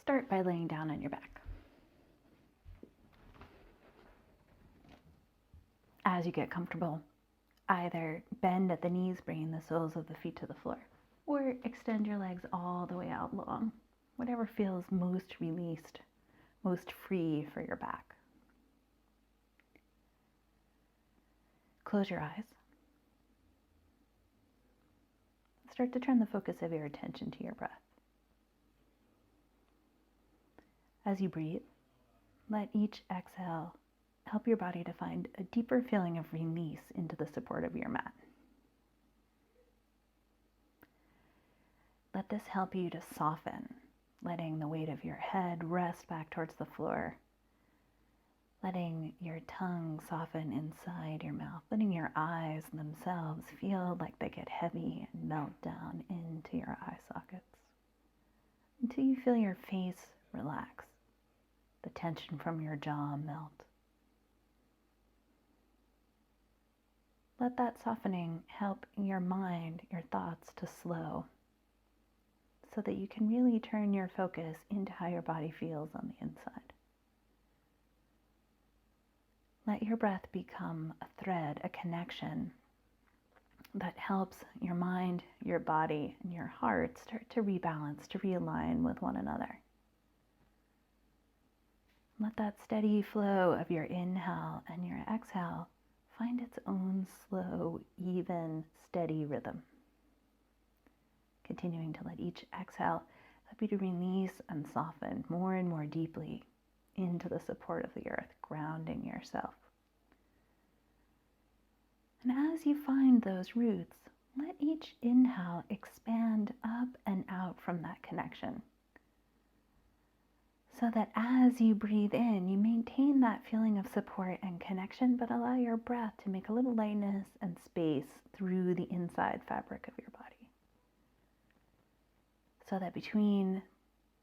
start by laying down on your back. As you get comfortable, either bend at the knees, bringing the soles of the feet to the floor, or extend your legs all the way out long, whatever feels most released, most free for your back. Close your eyes. Start to turn the focus of your attention to your breath. As you breathe, let each exhale help your body to find a deeper feeling of release into the support of your mat. Let this help you to soften, letting the weight of your head rest back towards the floor, letting your tongue soften inside your mouth, letting your eyes themselves feel like they get heavy and melt down into your eye sockets until you feel your face relax, the tension from your jaw melt. Let that softening help your mind, your thoughts to slow so that you can really turn your focus into how your body feels on the inside. Let your breath become a thread, a connection that helps your mind, your body, and your heart start to rebalance, to realign with one another. Let that steady flow of your inhale and your exhale find its own slow, even, steady rhythm. Continuing to let each exhale help you to release and soften more and more deeply into the support of the earth, grounding yourself. And as you find those roots, let each inhale expand up and out from that connection, so that as you breathe in, you maintain that feeling of support and connection, but allow your breath to make a little lightness and space through the inside fabric of your body. So that between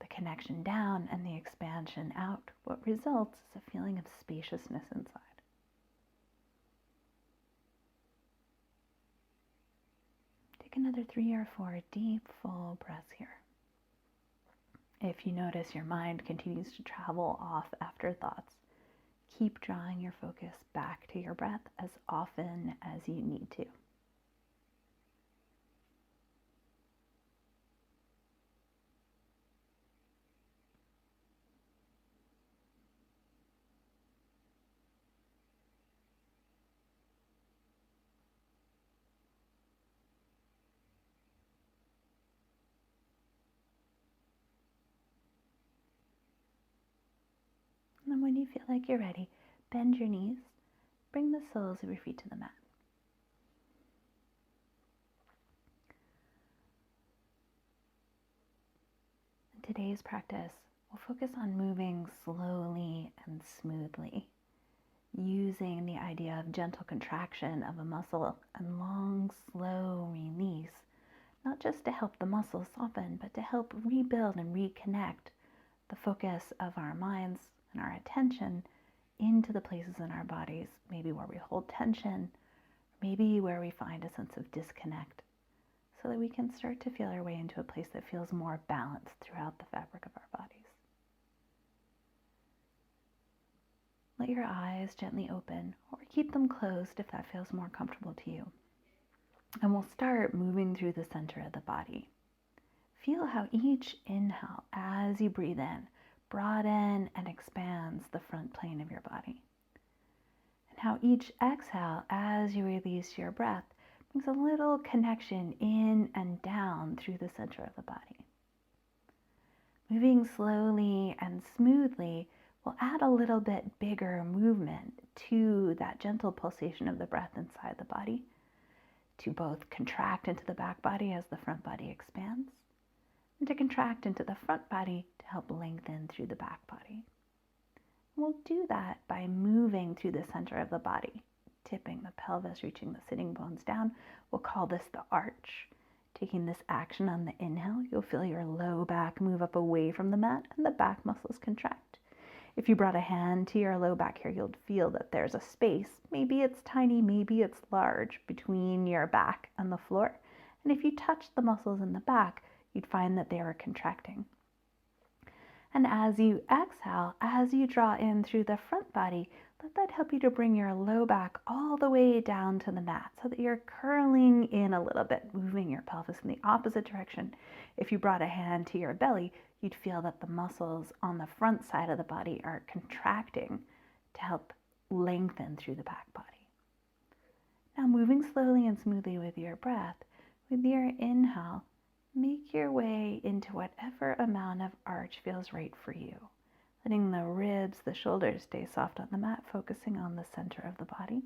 the connection down and the expansion out, what results is a feeling of spaciousness inside. Take another 3 or 4 deep, full breaths here. If you notice your mind continues to travel off after thoughts, keep drawing your focus back to your breath as often as you need to. And then when you feel like you're ready, bend your knees, bring the soles of your feet to the mat. In today's practice, we'll focus on moving slowly and smoothly, using the idea of gentle contraction of a muscle and long, slow release, not just to help the muscle soften, but to help rebuild and reconnect the focus of our minds and our attention into the places in our bodies, maybe where we hold tension, maybe where we find a sense of disconnect, so that we can start to feel our way into a place that feels more balanced throughout the fabric of our bodies. Let your eyes gently open, or keep them closed if that feels more comfortable to you. And we'll start moving through the center of the body. Feel how each inhale, as you breathe in, broadens and expands the front plane of your body. And how each exhale, as you release your breath, brings a little connection in and down through the center of the body. Moving slowly and smoothly will add a little bit bigger movement to that gentle pulsation of the breath inside the body, to both contract into the back body as the front body expands, and to contract into the front body to help lengthen through the back body. We'll do that by moving through the center of the body, tipping the pelvis, reaching the sitting bones down. We'll call this the arch. Taking this action on the inhale, you'll feel your low back move up away from the mat and the back muscles contract. If you brought a hand to your low back here, you'll feel that there's a space. Maybe it's tiny, maybe it's large, between your back and the floor. And if you touch the muscles in the back, you'd find that they are contracting. And as you exhale, as you draw in through the front body, let that help you to bring your low back all the way down to the mat so that you're curling in a little bit, moving your pelvis in the opposite direction. If you brought a hand to your belly, you'd feel that the muscles on the front side of the body are contracting to help lengthen through the back body. Now moving slowly and smoothly with your breath, with your inhale, make your way into whatever amount of arch feels right for you. Letting the ribs, the shoulders stay soft on the mat, focusing on the center of the body.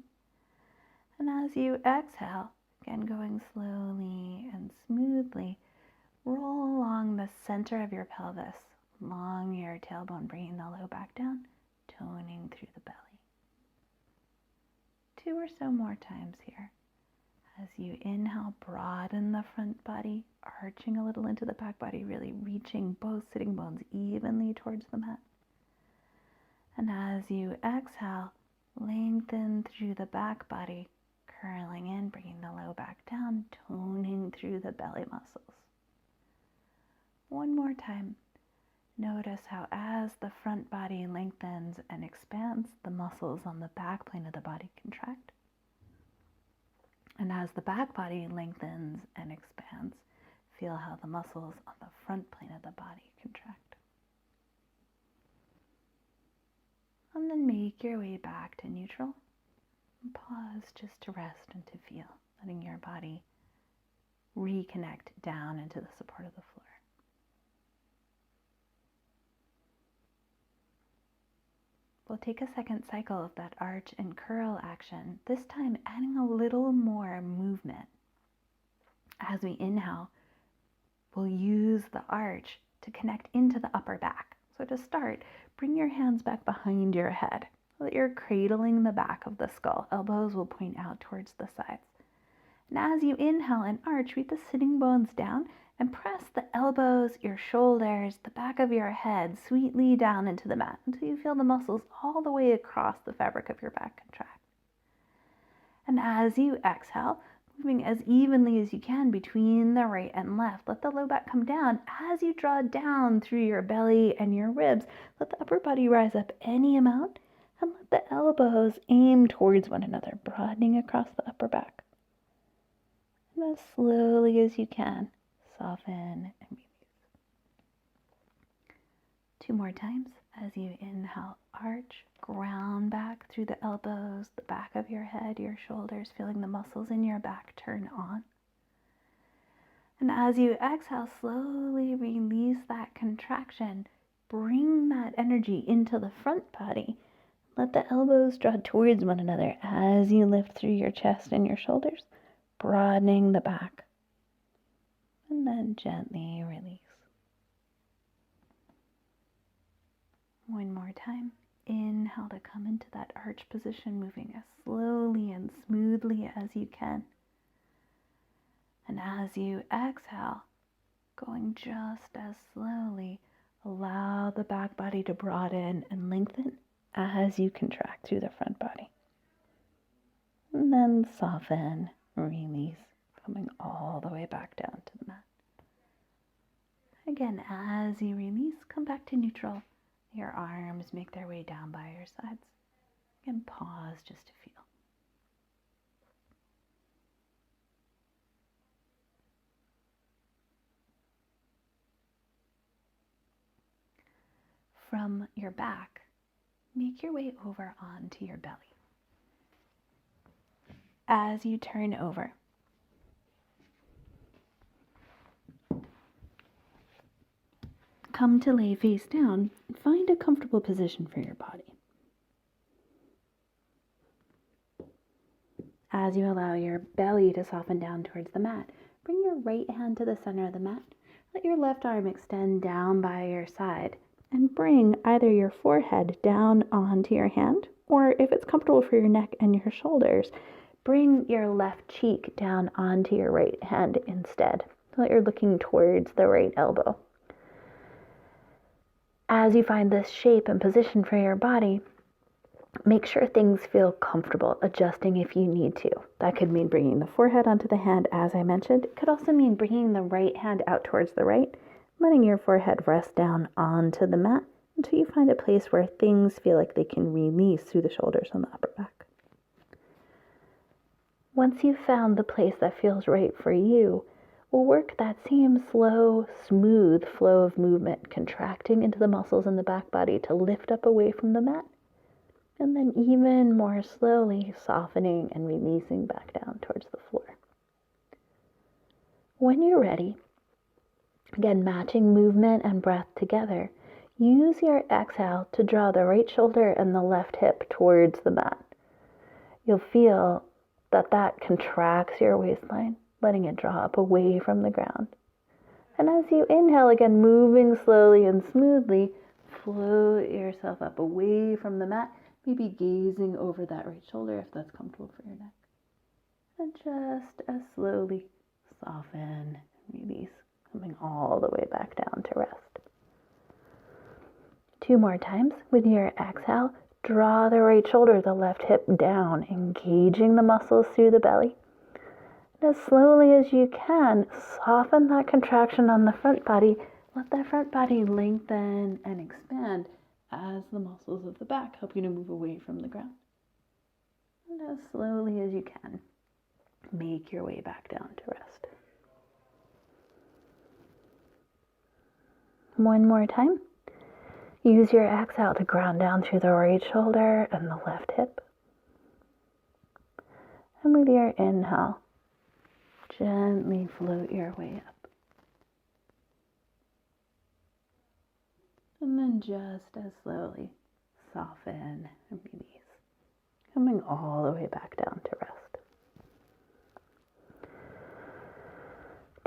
And as you exhale, again going slowly and smoothly, roll along the center of your pelvis, along your tailbone, bringing the low back down, toning through the belly. 2 or so more times here. As you inhale, broaden the front body, arching a little into the back body, really reaching both sitting bones evenly towards the mat. And as you exhale, lengthen through the back body, curling in, bringing the low back down, toning through the belly muscles. One more time. Notice how as the front body lengthens and expands, the muscles on the back plane of the body contract. And as the back body lengthens and expands, feel how the muscles on the front plane of the body contract. And then make your way back to neutral. And pause just to rest and to feel, letting your body reconnect down into the support of the floor. We'll take a second cycle of that arch and curl action, this time adding a little more movement. As we inhale, we'll use the arch to connect into the upper back. So to start, bring your hands back behind your head so that you're cradling the back of the skull. Elbows will point out towards the sides. And as you inhale and arch, reach the sitting bones down and press the elbows, your shoulders, the back of your head sweetly down into the mat until you feel the muscles all the way across the fabric of your back contract. And as you exhale, moving as evenly as you can between the right and left, let the low back come down. As you draw down through your belly and your ribs, let the upper body rise up any amount and let the elbows aim towards one another, broadening across the upper back. And as slowly as you can, soften and release. 2 more times. As you inhale, arch, ground back through the elbows, the back of your head, your shoulders, feeling the muscles in your back turn on. And as you exhale, slowly release that contraction. Bring that energy into the front body. Let the elbows draw towards one another as you lift through your chest and your shoulders, broadening the back. And then gently release. One more time. Inhale to come into that arch position, moving as slowly and smoothly as you can. And as you exhale, going just as slowly, allow the back body to broaden and lengthen as you contract through the front body. And then soften, release, coming all the way back down to the mat. Again, as you release, come back to neutral. Your arms make their way down by your sides. Again, pause just to feel. From your back, make your way over onto your belly. As you turn over, come to lay face down and find a comfortable position for your body. As you allow your belly to soften down towards the mat, bring your right hand to the center of the mat. Let your left arm extend down by your side and bring either your forehead down onto your hand, or if it's comfortable for your neck and your shoulders, bring your left cheek down onto your right hand instead, so that you're looking towards the right elbow. As you find this shape and position for your body, make sure things feel comfortable, adjusting if you need to. That could mean bringing the forehead onto the hand, as I mentioned. It could also mean bringing the right hand out towards the right, letting your forehead rest down onto the mat until you find a place where things feel like they can release through the shoulders and the upper back. Once you've found the place that feels right for you, we'll work that same slow, smooth flow of movement, contracting into the muscles in the back body to lift up away from the mat, and then even more slowly softening and releasing back down towards the floor. When you're ready, again matching movement and breath together, use your exhale to draw the right shoulder and the left hip towards the mat. You'll feel that contracts your waistline, letting it draw up away from the ground. And as you inhale, again, moving slowly and smoothly, float yourself up away from the mat, maybe gazing over that right shoulder if that's comfortable for your neck. And just as slowly soften and release, coming all the way back down to rest. 2 more times. With your exhale, draw the right shoulder, the left hip down, engaging the muscles through the belly. And as slowly as you can, soften that contraction on the front body. Let that front body lengthen and expand as the muscles of the back help you to move away from the ground. And as slowly as you can, make your way back down to rest. 1 more time. Use your exhale to ground down through the right shoulder and the left hip. And with your inhale, gently float your way up. And then just as slowly soften and release, coming all the way back down to rest.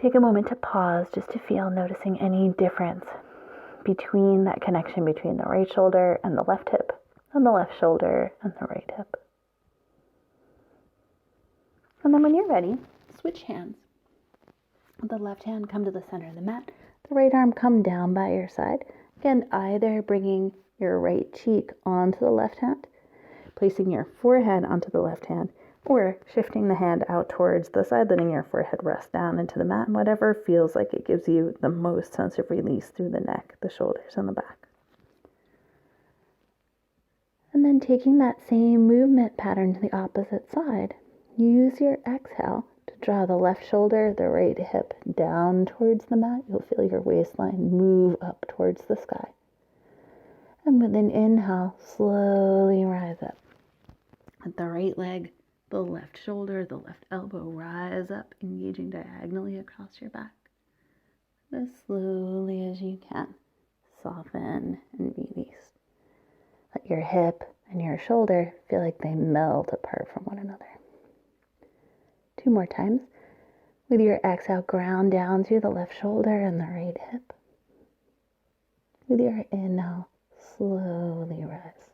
Take a moment to pause just to feel, noticing any difference between that connection between the right shoulder and the left hip, and the left shoulder and the right hip. And then when you're ready, switch hands. The left hand come to the center of the mat, the right arm come down by your side. Again, either bringing your right cheek onto the left hand, placing your forehead onto the left hand, or shifting the hand out towards the side, letting your forehead rest down into the mat, and whatever feels like it gives you the most sense of release through the neck, the shoulders, and the back. And then taking that same movement pattern to the opposite side, use your exhale to draw the left shoulder, the right hip down towards the mat. You'll feel your waistline move up towards the sky. And with an inhale, slowly rise up. Let the right leg, the left shoulder, the left elbow rise up, engaging diagonally across your back. As slowly as you can, soften and release. Let your hip and your shoulder feel like they melt apart from one another. 2 more times. With your exhale, ground down through the left shoulder and the right hip. With your inhale, slowly rise.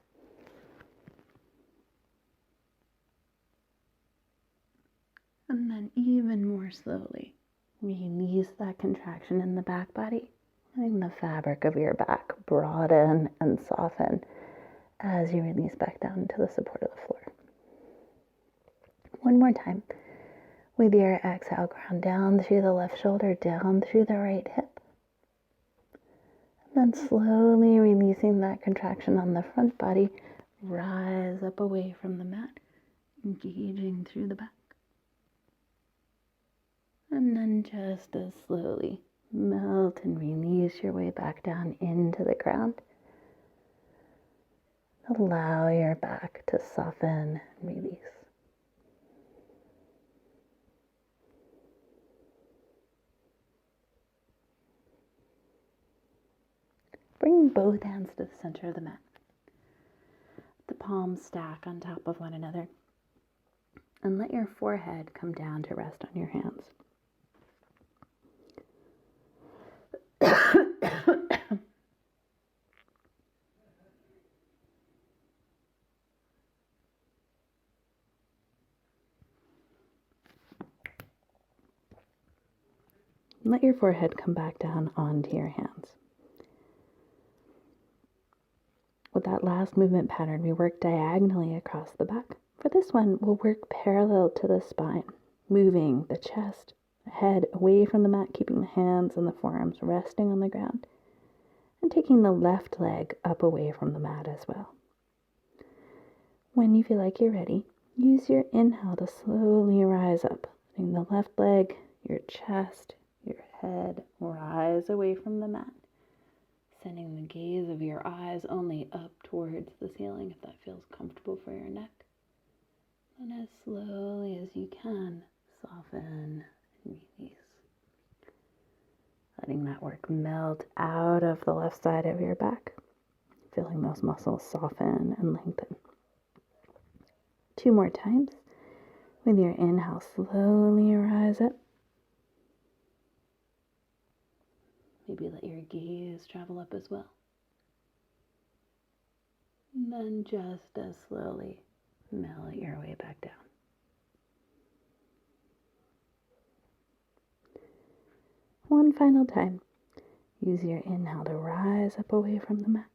And then even more slowly, release that contraction in the back body, letting the fabric of your back broaden and soften as you release back down to the support of the floor. 1 more time. With your exhale, ground down through the left shoulder, down through the right hip. And then slowly releasing that contraction on the front body, rise up away from the mat, engaging through the back. And then just as slowly melt and release your way back down into the ground. Allow your back to soften and release. Bring both hands to the center of the mat. The palms stack on top of one another. And let your forehead come down to rest on your hands. Let your forehead come back down onto your hands. With that last movement pattern, we work diagonally across the back. For this one, we'll work parallel to the spine, moving the chest head away from the mat, keeping the hands and the forearms resting on the ground, and taking the left leg up away from the mat as well. When you feel like you're ready, use your inhale to slowly rise up, letting the left leg, your chest, your head rise away from the mat, sending the gaze of your eyes only up towards the ceiling if that feels comfortable for your neck. And as slowly as you can, soften and release. Letting that work melt out of the left side of your back, feeling those muscles soften and lengthen. 2 more times. With your inhale, slowly rise up. Maybe let your gaze travel up as well. And then just as slowly melt your way back down. One final time. Use your inhale to rise up away from the mat.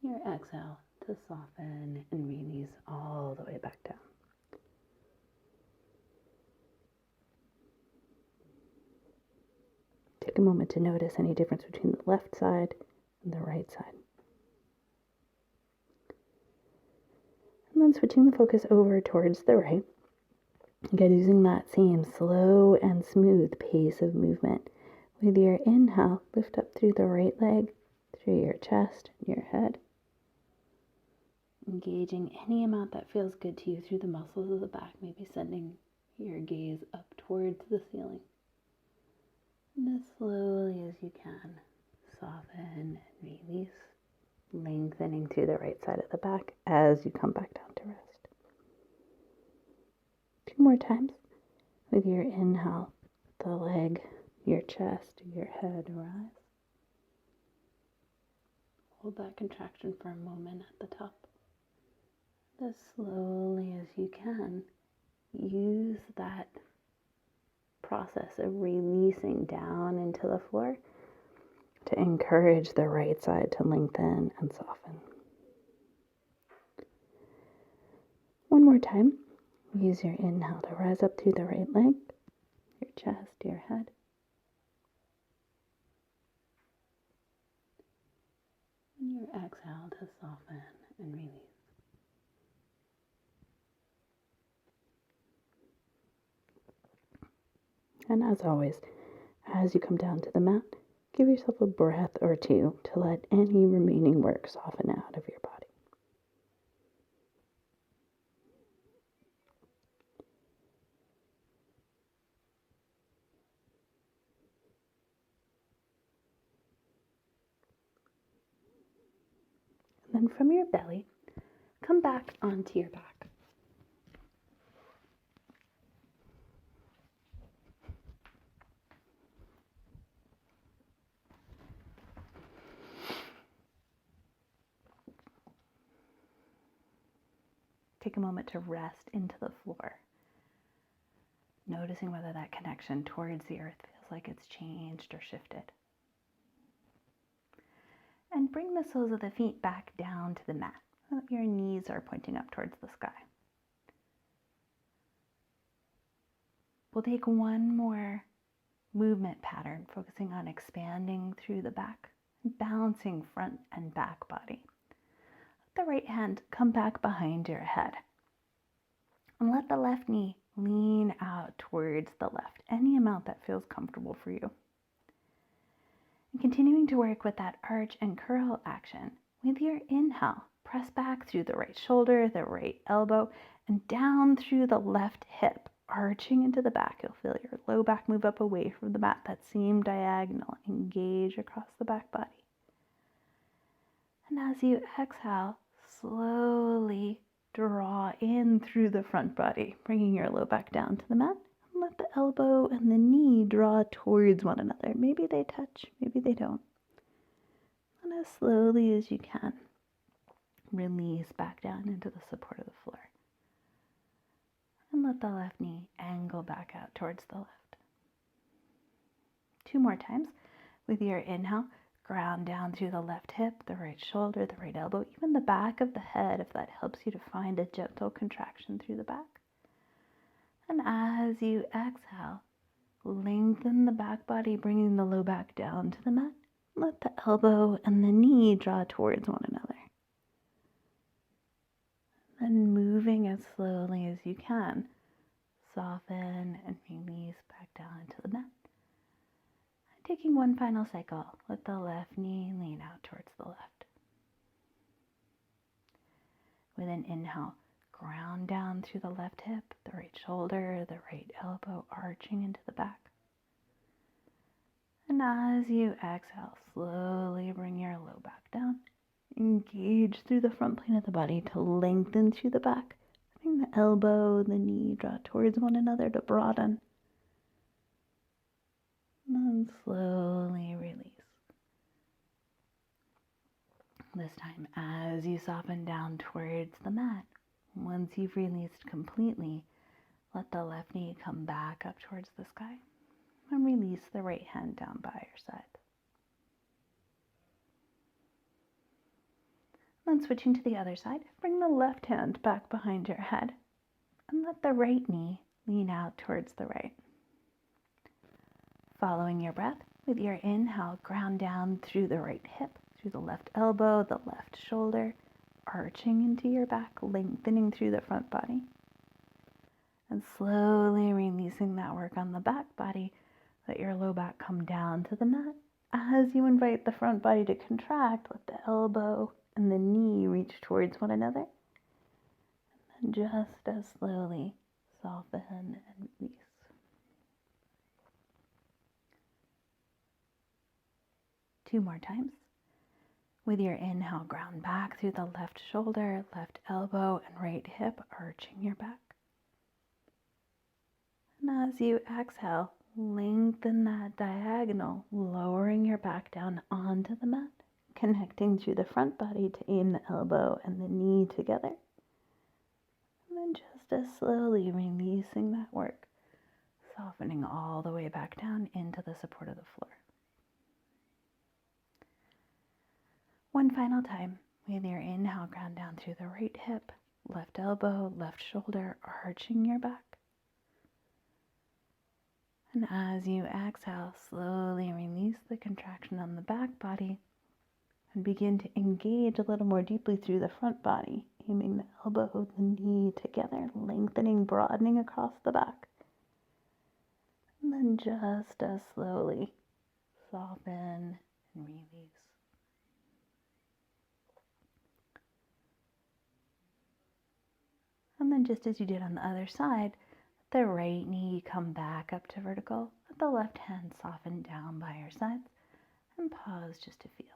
Your exhale to soften and release all the way back down. Take a moment to notice any difference between the left side and the right side. And then switching the focus over towards the right. Again, using that same slow and smooth pace of movement. With your inhale, lift up through the right leg, through your chest, your head. Engaging any amount that feels good to you through the muscles of the back, maybe sending your gaze up towards the ceiling. And as slowly as you can, soften and release, lengthening through the right side of the back as you come back down to rest. 2 more times. With your inhale, the leg, your chest, your head rise. Hold that contraction for a moment at the top. As slowly as you can, use that process of releasing down into the floor to encourage the right side to lengthen and soften. One more time. Use your inhale to rise up through the right leg, your chest, your head. And your exhale to soften and release. And as always, as you come down to the mat, give yourself a breath or two to let any remaining work soften out of your body. And then from your belly, come back onto your back. Take a moment to rest into the floor, noticing whether that connection towards the earth feels like it's changed or shifted. And bring the soles of the feet back down to the mat. Your knees are pointing up towards the sky. We'll take one more movement pattern, focusing on expanding through the back, balancing front and back body. Let the right hand come back behind your head. And let the left knee lean out towards the left, any amount that feels comfortable for you. And continuing to work with that arch and curl action, with your inhale, press back through the right shoulder, the right elbow, and down through the left hip, arching into the back. You'll feel your low back move up away from the mat, that same diagonal, engage across the back body. And as you exhale, slowly draw in through the front body, bringing your low back down to the mat. And let the elbow and the knee draw towards one another. Maybe they touch, maybe they don't. And as slowly as you can, release back down into the support of the floor. And let the left knee angle back out towards the left. 2 more times. With your inhale, ground down through the left hip, the right shoulder, the right elbow, even the back of the head, if that helps you to find a gentle contraction through the back. And as you exhale, lengthen the back body, bringing the low back down to the mat. Let the elbow and the knee draw towards one another. And moving as slowly as you can, soften and release back down into the mat. And taking one final cycle, let the left knee lean out towards the left. With an inhale, ground down through the left hip, the right shoulder, the right elbow arching into the back. And as you exhale, slowly bring your low back down. Engage through the front plane of the body to lengthen through the back. Letting the elbow, the knee draw towards one another to broaden. And then slowly release. This time, as you soften down towards the mat, once you've released completely, let the left knee come back up towards the sky and release the right hand down by your side. Then switching to the other side, bring the left hand back behind your head and let the right knee lean out towards the right. Following your breath, with your inhale, ground down through the right hip, through the left elbow, the left shoulder, arching into your back, lengthening through the front body. And slowly releasing that work on the back body, let your low back come down to the mat. As you invite the front body to contract, let the elbow and the knee reach towards one another. And then just as slowly soften and release. Two more times. With your inhale, ground back through the left shoulder, left elbow, and right hip, arching your back. And as you exhale, lengthen that diagonal, lowering your back down onto the mat, connecting through the front body to aim the elbow and the knee together. And then just as slowly releasing that work, softening all the way back down into the support of the floor. One final time, with your inhale, ground down through the right hip, left elbow, left shoulder, arching your back. And as you exhale, slowly release the contraction on the back body and begin to engage a little more deeply through the front body, aiming the elbow, the knee together, lengthening, broadening across the back. And then just as slowly soften and release. And then just as you did on the other side, let the right knee come back up to vertical. Let the left hand soften down by your sides and pause just to feel.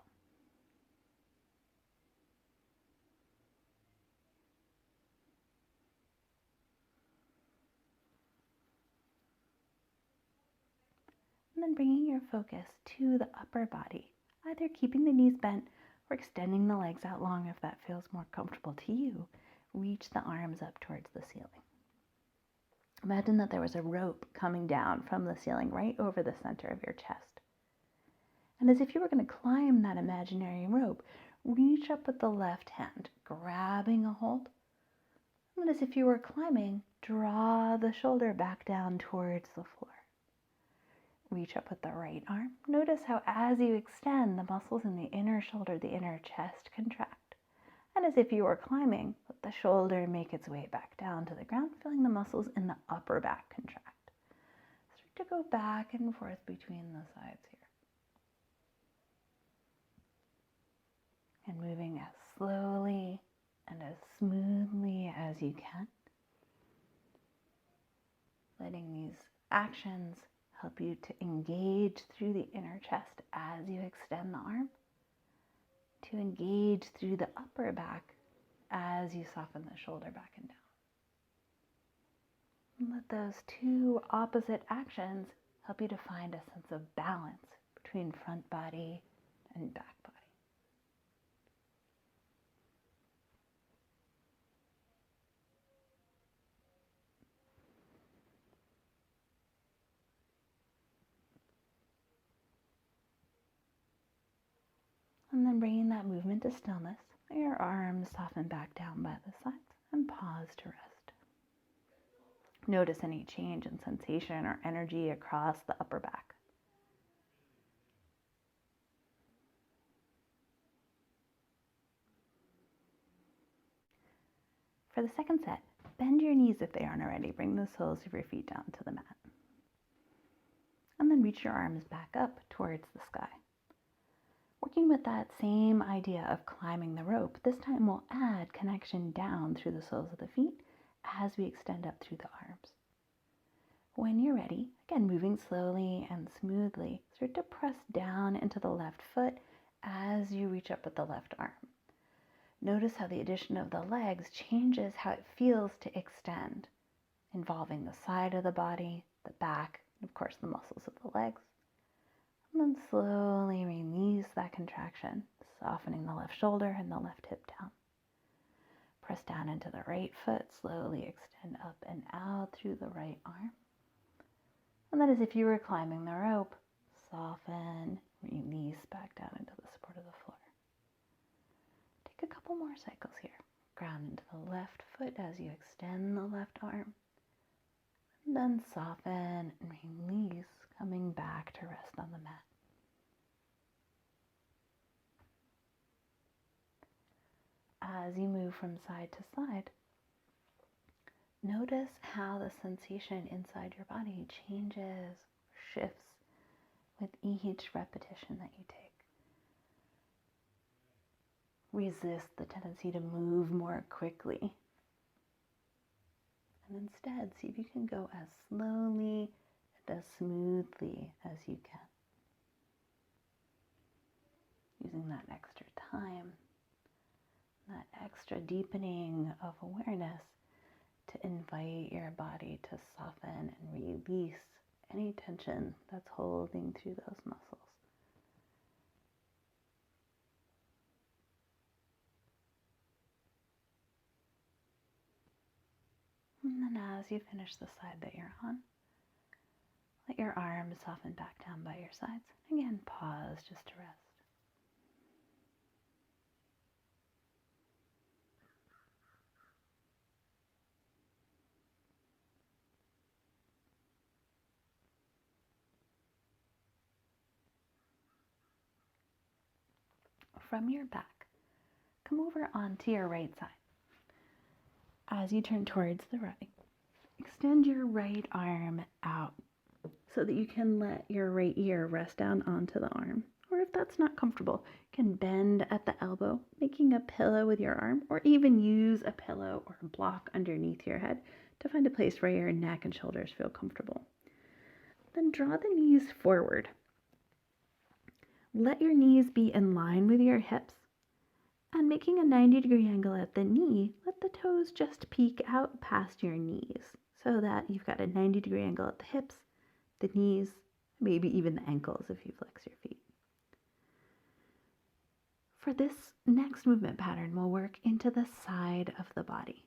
And then bringing your focus to the upper body, either keeping the knees bent or extending the legs out long if that feels more comfortable to you. Reach the arms up towards the ceiling. Imagine that there was a rope coming down from the ceiling right over the center of your chest. And as if you were going to climb that imaginary rope, reach up with the left hand, grabbing a hold. And as if you were climbing, draw the shoulder back down towards the floor. Reach up with the right arm. Notice how as you extend, the muscles in the inner shoulder, the inner chest contract. And as if you were climbing, let the shoulder make its way back down to the ground, feeling the muscles in the upper back contract. Start to go back and forth between the sides here. And moving as slowly and as smoothly as you can. Letting these actions help you to engage through the inner chest as you extend the arm. To engage through the upper back as you soften the shoulder back and down. And let those two opposite actions help you to find a sense of balance between front body and back body. And then bringing that movement to stillness, let your arms soften back down by the sides and pause to rest. Notice any change in sensation or energy across the upper back. For the second set, bend your knees if they aren't already. Bring the soles of your feet down to the mat. And then reach your arms back up towards the sky. Working with that same idea of climbing the rope, this time we'll add connection down through the soles of the feet as we extend up through the arms. When you're ready, again moving slowly and smoothly, start to press down into the left foot as you reach up with the left arm. Notice how the addition of the legs changes how it feels to extend, involving the side of the body, the back, and of course the muscles of the legs. And then slowly release that contraction, softening the left shoulder and the left hip down. Press down into the right foot, slowly extend up and out through the right arm. And then as if you were climbing the rope, soften, release back down into the support of the floor. Take a couple more cycles here. Ground into the left foot as you extend the left arm. And then soften and release, coming back to rest on the mat. As you move from side to side, notice how the sensation inside your body changes, shifts with each repetition that you take. Resist the tendency to move more quickly. And instead, see if you can go as slowly and as smoothly as you can. Using that extra time, that extra deepening of awareness to invite your body to soften and release any tension that's holding through those muscles. And then as you finish the side that you're on, let your arms soften back down by your sides. Again, pause just to rest. From your back, come over onto your right side. As you turn towards the right, extend your right arm out so that you can let your right ear rest down onto the arm. Or if that's not comfortable, you can bend at the elbow, making a pillow with your arm, or even use a pillow or a block underneath your head to find a place where your neck and shoulders feel comfortable. Then draw the knees forward. Let your knees be in line with your hips. And making a 90-degree angle at the knee, let the toes just peek out past your knees so that you've got a 90-degree angle at the hips, the knees, maybe even the ankles if you flex your feet. For this next movement pattern, we'll work into the side of the body.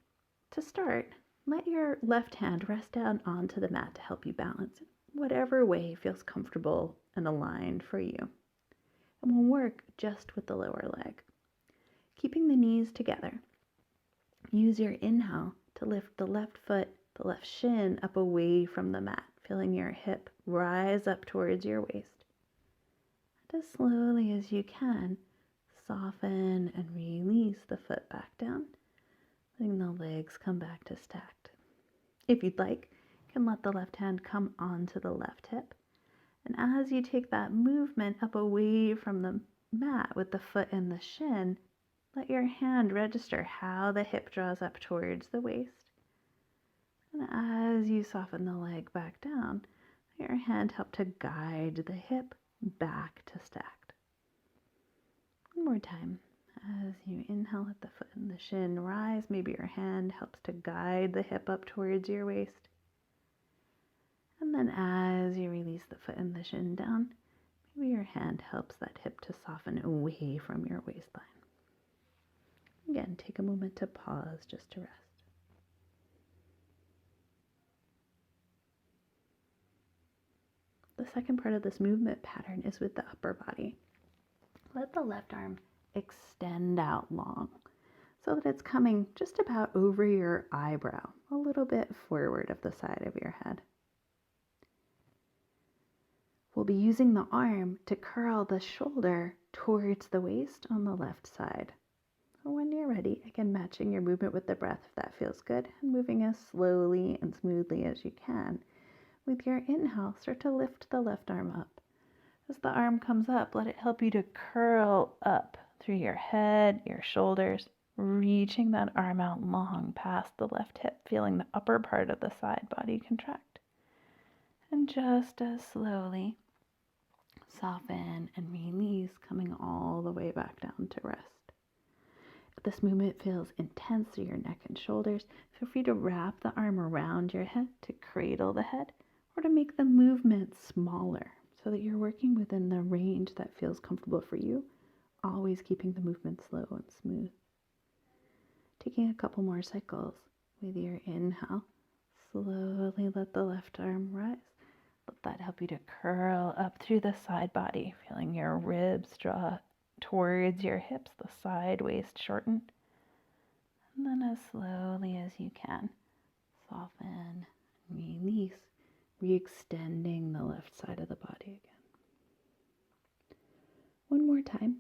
To start, let your left hand rest down onto the mat to help you balance it, whatever way feels comfortable and aligned for you. And we'll work just with the lower leg. Keeping the knees together, use your inhale to lift the left foot, the left shin up away from the mat, feeling your hip rise up towards your waist. And as slowly as you can, soften and release the foot back down, letting the legs come back to stacked. If you'd like, you can let the left hand come onto the left hip. And as you take that movement up away from the mat with the foot and the shin, let your hand register how the hip draws up towards the waist. And as you soften the leg back down, let your hand help to guide the hip back to stacked. One more time. As you inhale, let the foot and the shin rise. Maybe your hand helps to guide the hip up towards your waist. And then as you release the foot and the shin down, maybe your hand helps that hip to soften away from your waistline. Again, take a moment to pause just to rest. The second part of this movement pattern is with the upper body. Let the left arm extend out long so that it's coming just about over your eyebrow, a little bit forward of the side of your head. We'll be using the arm to curl the shoulder towards the waist on the left side. When you're ready, again, matching your movement with the breath if that feels good, and moving as slowly and smoothly as you can. With your inhale, start to lift the left arm up. As the arm comes up, let it help you to curl up through your head, your shoulders, reaching that arm out long past the left hip, feeling the upper part of the side body contract. And just as slowly, soften and release, coming all the way back down to rest. If this movement feels intense through your neck and shoulders, feel free to wrap the arm around your head to cradle the head, or to make the movement smaller so that you're working within the range that feels comfortable for you, always keeping the movement slow and smooth. Taking a couple more cycles with your inhale, slowly let the left arm rise. Let that help you to curl up through the side body, feeling your ribs draw towards your hips, the side waist shorten. And then as slowly as you can, soften, release, re-extending the left side of the body again. One more time.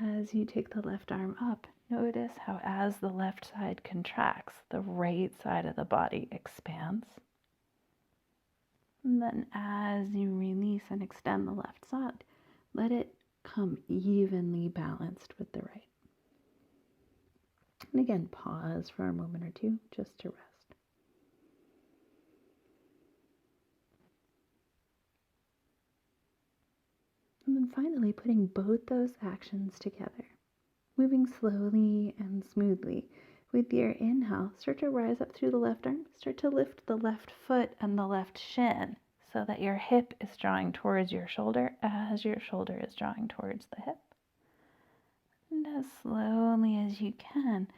As you take the left arm up, notice how as the left side contracts, the right side of the body expands. And then as you release and extend the left side, let it come evenly balanced with the right. And again, pause for a moment or two just to rest. And then finally, putting both those actions together, moving slowly and smoothly. With your inhale, start to rise up through the left arm. Start to lift the left foot and the left shin so that your hip is drawing towards your shoulder as your shoulder is drawing towards the hip. And as slowly as you can,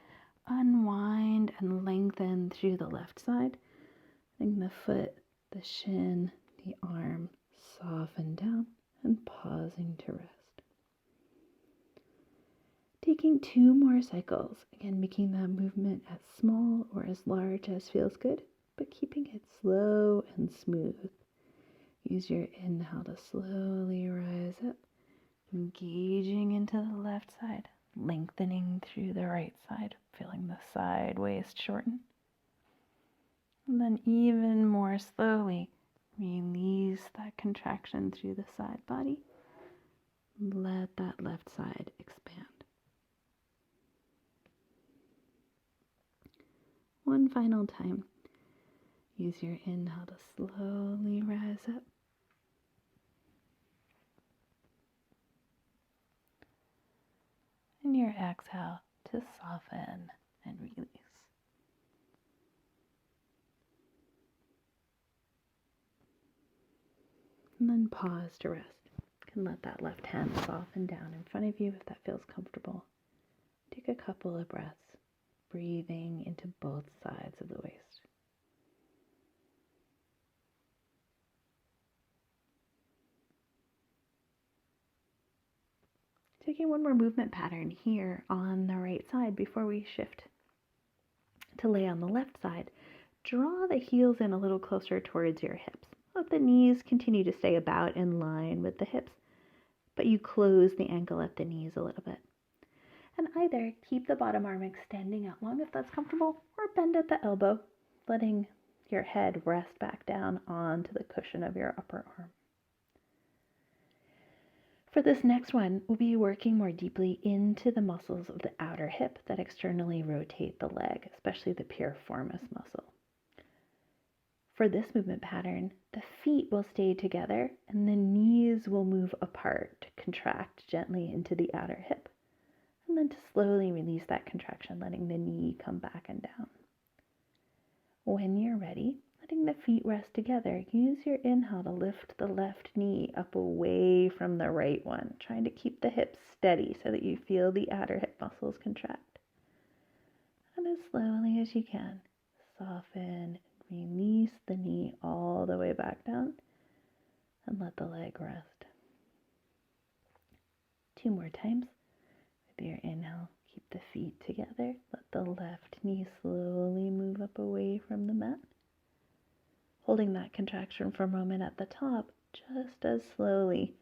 unwind and lengthen through the left side. Letting the foot, the shin, the arm soften down and pausing to rest. Taking 2 more cycles, again making that movement as small or as large as feels good, but keeping it slow and smooth. Use your inhale to slowly rise up, engaging into the left side, lengthening through the right side, feeling the side waist shorten. And then even more slowly, release that contraction through the side body. Let that left side expand. One final time. Use your inhale to slowly rise up. And your exhale to soften and release. And then pause to rest. You can let that left hand soften down in front of you if that feels comfortable. Take a couple of breaths, breathing into both sides of the waist. Taking one more movement pattern here on the right side before we shift to lay on the left side. Draw the heels in a little closer towards your hips. Let the knees continue to stay about in line with the hips, but you close the ankle at the knees a little bit. And either keep the bottom arm extending out long if that's comfortable, or bend at the elbow, letting your head rest back down onto the cushion of your upper arm. For this next one, we'll be working more deeply into the muscles of the outer hip that externally rotate the leg, especially the piriformis muscle. For this movement pattern, the feet will stay together and the knees will move apart to contract gently into the outer hip, and then to slowly release that contraction, letting the knee come back and down. When you're ready, letting the feet rest together, use your inhale to lift the left knee up away from the right one, trying to keep the hips steady so that you feel the outer hip muscles contract. And as slowly as you can, soften and release the knee all the way back down and let the leg rest. 2 more times. With your inhale, keep the feet together. Let the left knee slowly move up away from the mat. Holding that contraction for a moment at the top, just as slowly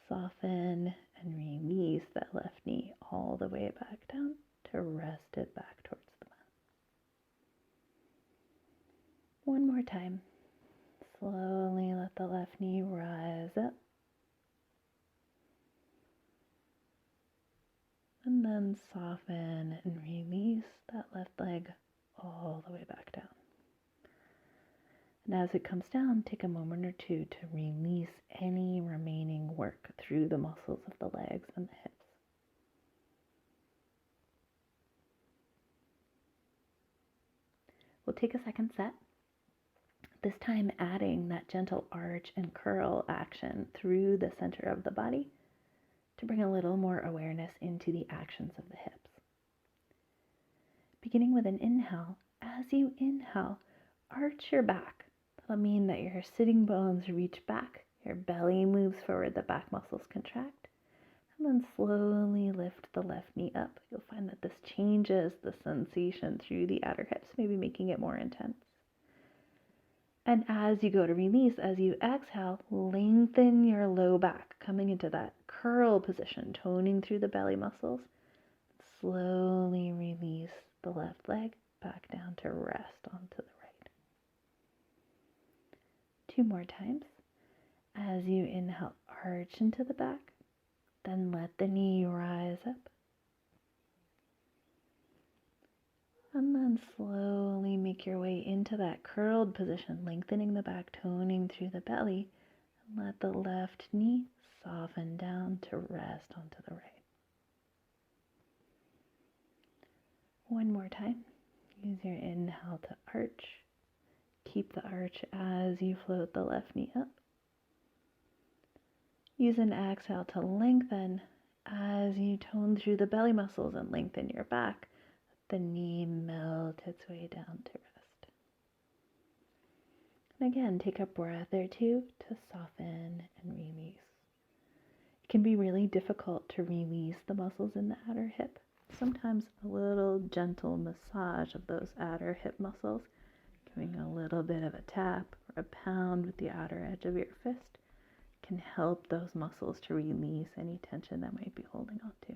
soften and release that left knee all the way back down to rest it back towards the mat. One more time. Slowly let the left knee rise up. And then soften and release that left leg all the way back down. And as it comes down, take a moment or two to release any remaining work through the muscles of the legs and the hips. We'll take a second set, this time adding that gentle arch and curl action through the center of the body to bring a little more awareness into the actions of the hips. Beginning with an inhale, as you inhale, arch your back. That'll mean that your sitting bones reach back, your belly moves forward, the back muscles contract, and then slowly lift the left knee up. You'll find that this changes the sensation through the outer hips, maybe making it more intense. And as you go to release, as you exhale, lengthen your low back, coming into that curl position, toning through the belly muscles. Slowly release the left leg back down to rest onto the right. 2 more times. As you inhale, arch into the back, then let the knee rise up. And then slowly make your way into that curled position, lengthening the back, toning through the belly, and let the left knee soften down to rest onto the right. One more time. Use your inhale to arch. Keep the arch as you float the left knee up. Use an exhale to lengthen as you tone through the belly muscles and lengthen your back. Let the knee melt its way down to rest. And again, take a breath or two to soften and release. It can be really difficult to release the muscles in the outer hip. Sometimes a little gentle massage of those outer hip muscles, giving a little bit of a tap or a pound with the outer edge of your fist, can help those muscles to release any tension that might be holding on to.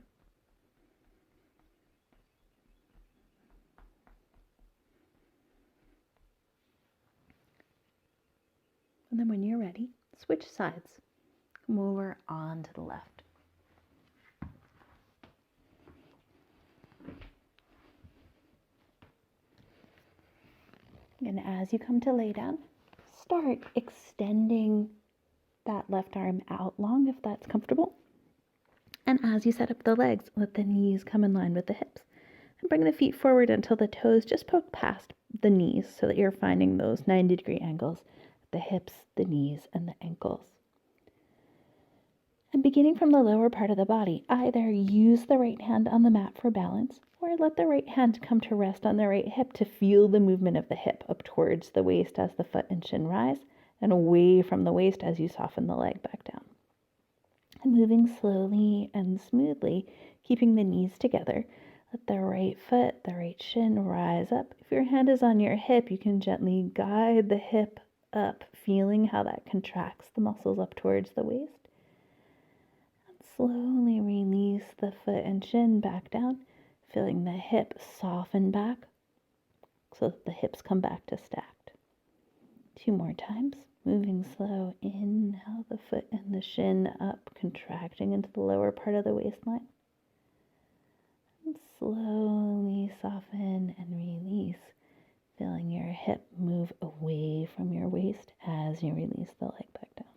And then when you're ready, switch sides. Come over onto the left. And as you come to lay down, start extending that left arm out long if that's comfortable. And as you set up the legs, let the knees come in line with the hips. And bring the feet forward until the toes just poke past the knees so that you're finding those 90-degree angles, the hips, the knees, and the ankles. And beginning from the lower part of the body, either use the right hand on the mat for balance, or let the right hand come to rest on the right hip to feel the movement of the hip up towards the waist as the foot and shin rise, and away from the waist as you soften the leg back down. And moving slowly and smoothly, keeping the knees together, let the right foot, the right shin rise up. If your hand is on your hip, you can gently guide the hip up, feeling how that contracts the muscles up towards the waist. And slowly release the foot and shin back down, feeling the hip soften back so that the hips come back to stacked. 2 more times. Moving slow, inhale the foot and the shin up, contracting into the lower part of the waistline. And slowly soften and release, feeling your hip move away from your waist as you release the leg back down.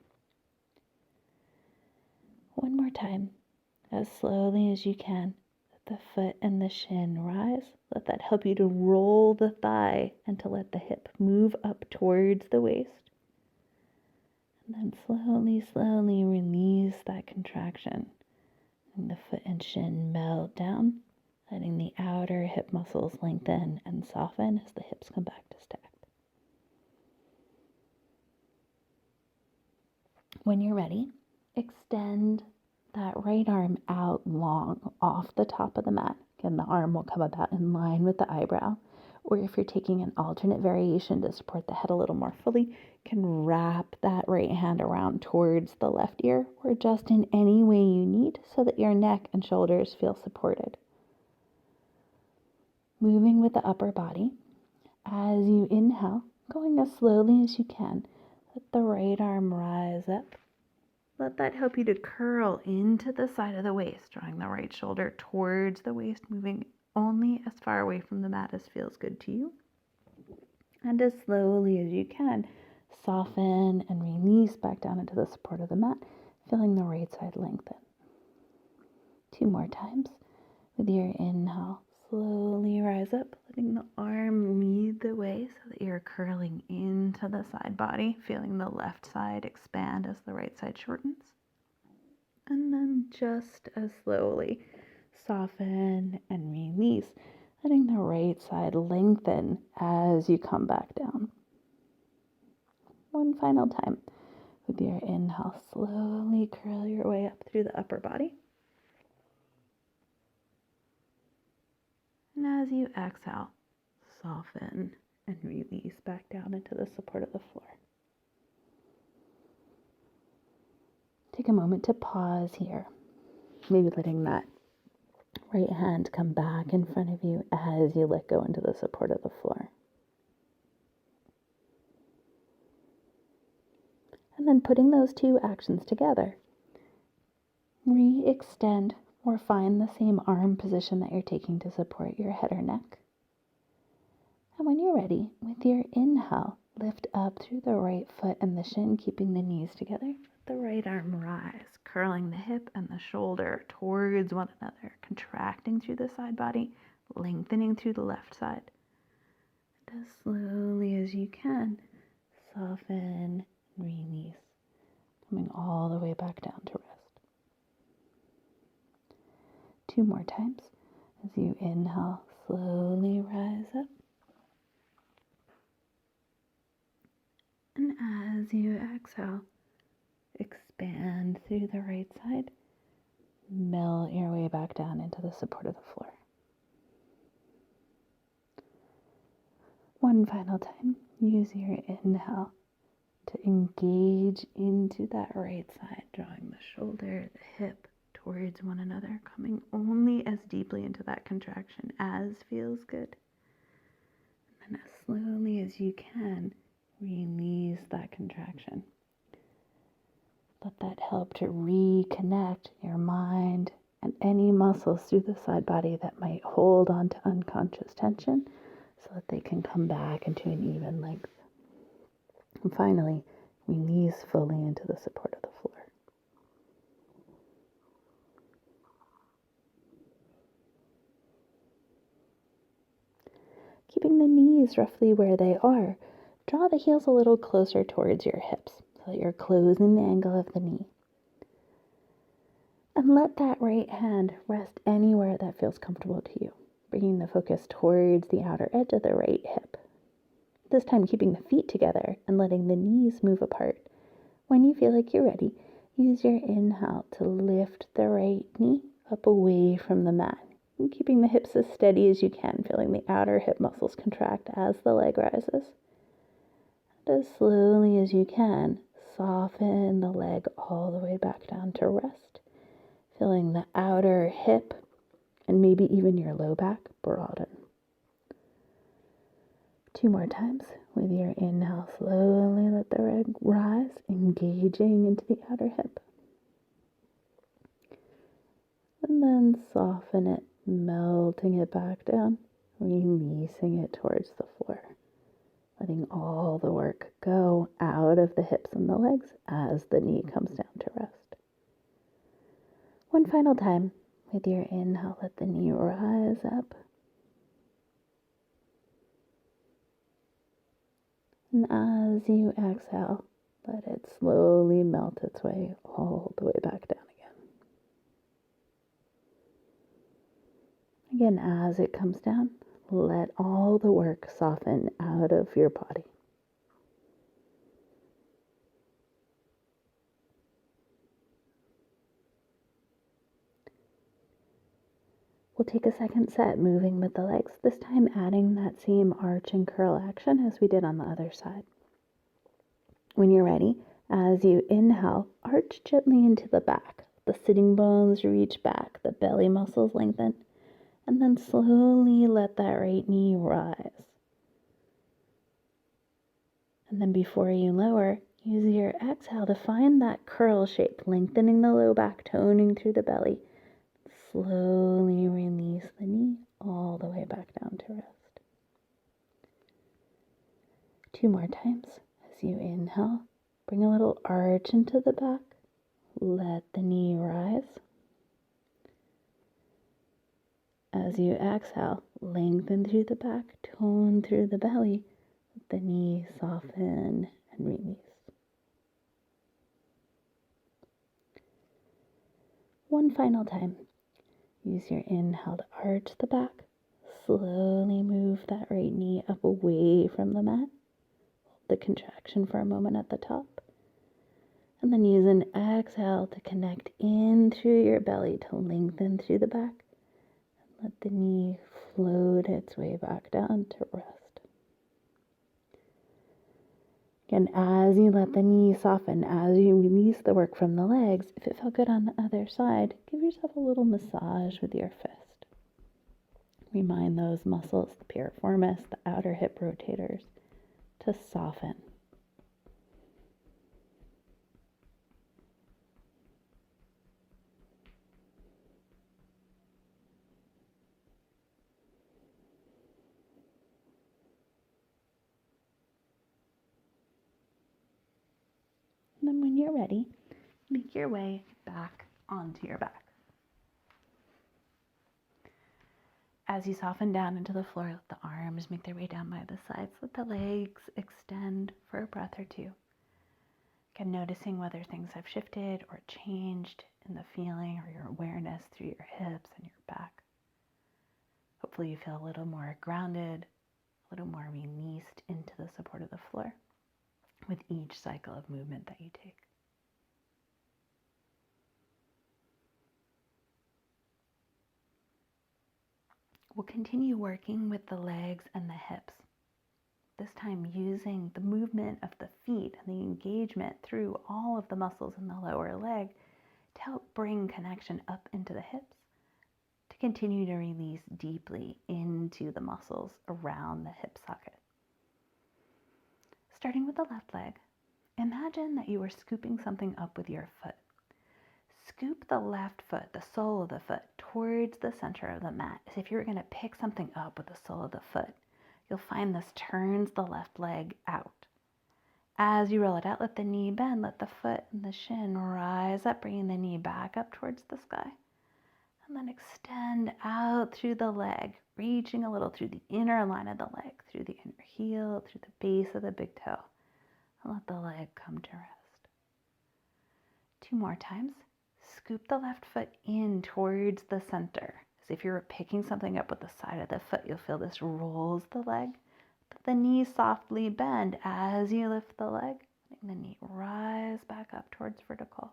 One more time, as slowly as you can. Let the foot and the shin rise. Let that help you to roll the thigh and to let the hip move up towards the waist. And then slowly release that contraction. And the foot and shin melt down, letting the outer hip muscles lengthen and soften as the hips come back to stacked. When you're ready, extend that right arm out long off the top of the mat. Again, the arm will come about in line with the eyebrow. Or if you're taking an alternate variation to support the head a little more fully, you can wrap that right hand around towards the left ear or adjust in any way you need so that your neck and shoulders feel supported. Moving with the upper body. As you inhale, going as slowly as you can, let the right arm rise up. Let that help you to curl into the side of the waist, drawing the right shoulder towards the waist, moving only as far away from the mat as feels good to you. And as slowly as you can, soften and release back down into the support of the mat, feeling the right side lengthen. 2 more times. With your inhale, slowly rise up, letting the arm lead the way so that you're curling into the side body, feeling the left side expand as the right side shortens. And then just as slowly soften and release, letting the right side lengthen as you come back down. One final time. With your inhale, slowly curl your way up through the upper body. And as you exhale, soften and release back down into the support of the floor. Take a moment to pause here, maybe letting that right hand come back in front of you as you let go into the support of the floor. And then putting those 2 actions together, re-extend or find the same arm position that you're taking to support your head or neck. And when you're ready, with your inhale, lift up through the right foot and the shin, keeping the knees together. Let the right arm rise, curling the hip and the shoulder towards one another, contracting through the side body, lengthening through the left side. And as slowly as you can, soften and release, coming all the way back down to rest. 2 more times. As you inhale, slowly rise up. And as you exhale, expand through the right side, melt your way back down into the support of the floor. One final time, use your inhale to engage into that right side, drawing the shoulder, the hip towards one another, coming only as deeply into that contraction as feels good. And then as slowly as you can, release that contraction. Let that help to reconnect your mind and any muscles through the side body that might hold on to unconscious tension so that they can come back into an even length. And finally, release fully into the support of the floor. Keeping the knees roughly where they are, draw the heels a little closer towards your hips so that you're closing the angle of the knee. And let that right hand rest anywhere that feels comfortable to you, bringing the focus towards the outer edge of the right hip. This time keeping the feet together and letting the knees move apart. When you feel like you're ready, use your inhale to lift the right knee up away from the mat, and keeping the hips as steady as you can, feeling the outer hip muscles contract as the leg rises. And as slowly as you can, soften the leg all the way back down to rest, feeling the outer hip and maybe even your low back broaden. 2 more times. With your inhale, slowly let the leg rise, engaging into the outer hip. And then soften it, melting it back down, releasing it towards the floor. Letting all the work go out of the hips and the legs as the knee comes down to rest. One final time. With your inhale, let the knee rise up. And as you exhale, let it slowly melt its way all the way back down again. Again, as it comes down, let all the work soften out of your body. We'll take a second set moving with the legs, this time adding that same arch and curl action as we did on the other side. When you're ready, as you inhale, arch gently into the back. The sitting bones reach back, the belly muscles lengthen, and then slowly let that right knee rise. And then before you lower, use your exhale to find that curl shape, lengthening the low back, toning through the belly. Slowly release the knee all the way back down to rest. 2 more times. As you inhale, bring a little arch into the back. Let the knee rise. As you exhale, lengthen through the back, tone through the belly. Let the knee soften and release. One final time. Use your inhale to arch the back. Slowly move that right knee up away from the mat. Hold the contraction for a moment at the top. And then use an exhale to connect in through your belly to lengthen through the back. And let the knee float its way back down to rest. Again, as you let the knee soften, as you release the work from the legs, if it felt good on the other side, give yourself a little massage with your fist. Remind those muscles, the piriformis, the outer hip rotators, to soften. And then when you're ready, make your way back onto your back. As you soften down into the floor, let the arms make their way down by the sides. Let the legs extend for a breath or two. Again, noticing whether things have shifted or changed in the feeling or your awareness through your hips and your back. Hopefully you feel a little more grounded, a little more released into the support of the floor with each cycle of movement that you take. We'll continue working with the legs and the hips, this time using the movement of the feet and the engagement through all of the muscles in the lower leg to help bring connection up into the hips, to continue to release deeply into the muscles around the hip socket. Starting with the left leg, imagine that you are scooping something up with your foot. Scoop the left foot, the sole of the foot, towards the center of the mat, as if you were going to pick something up with the sole of the foot. You'll find this turns the left leg out. As you roll it out, let the knee bend, let the foot and the shin rise up, bringing the knee back up towards the sky. And then extend out through the leg, reaching a little through the inner line of the leg, through the inner heel, through the base of the big toe. And let the leg come to rest. 2 more times. Scoop the left foot in towards the center. As if you were picking something up with the side of the foot, you'll feel this rolls the leg. Let the knee softly bend as you lift the leg. Letting the knee rise back up towards vertical.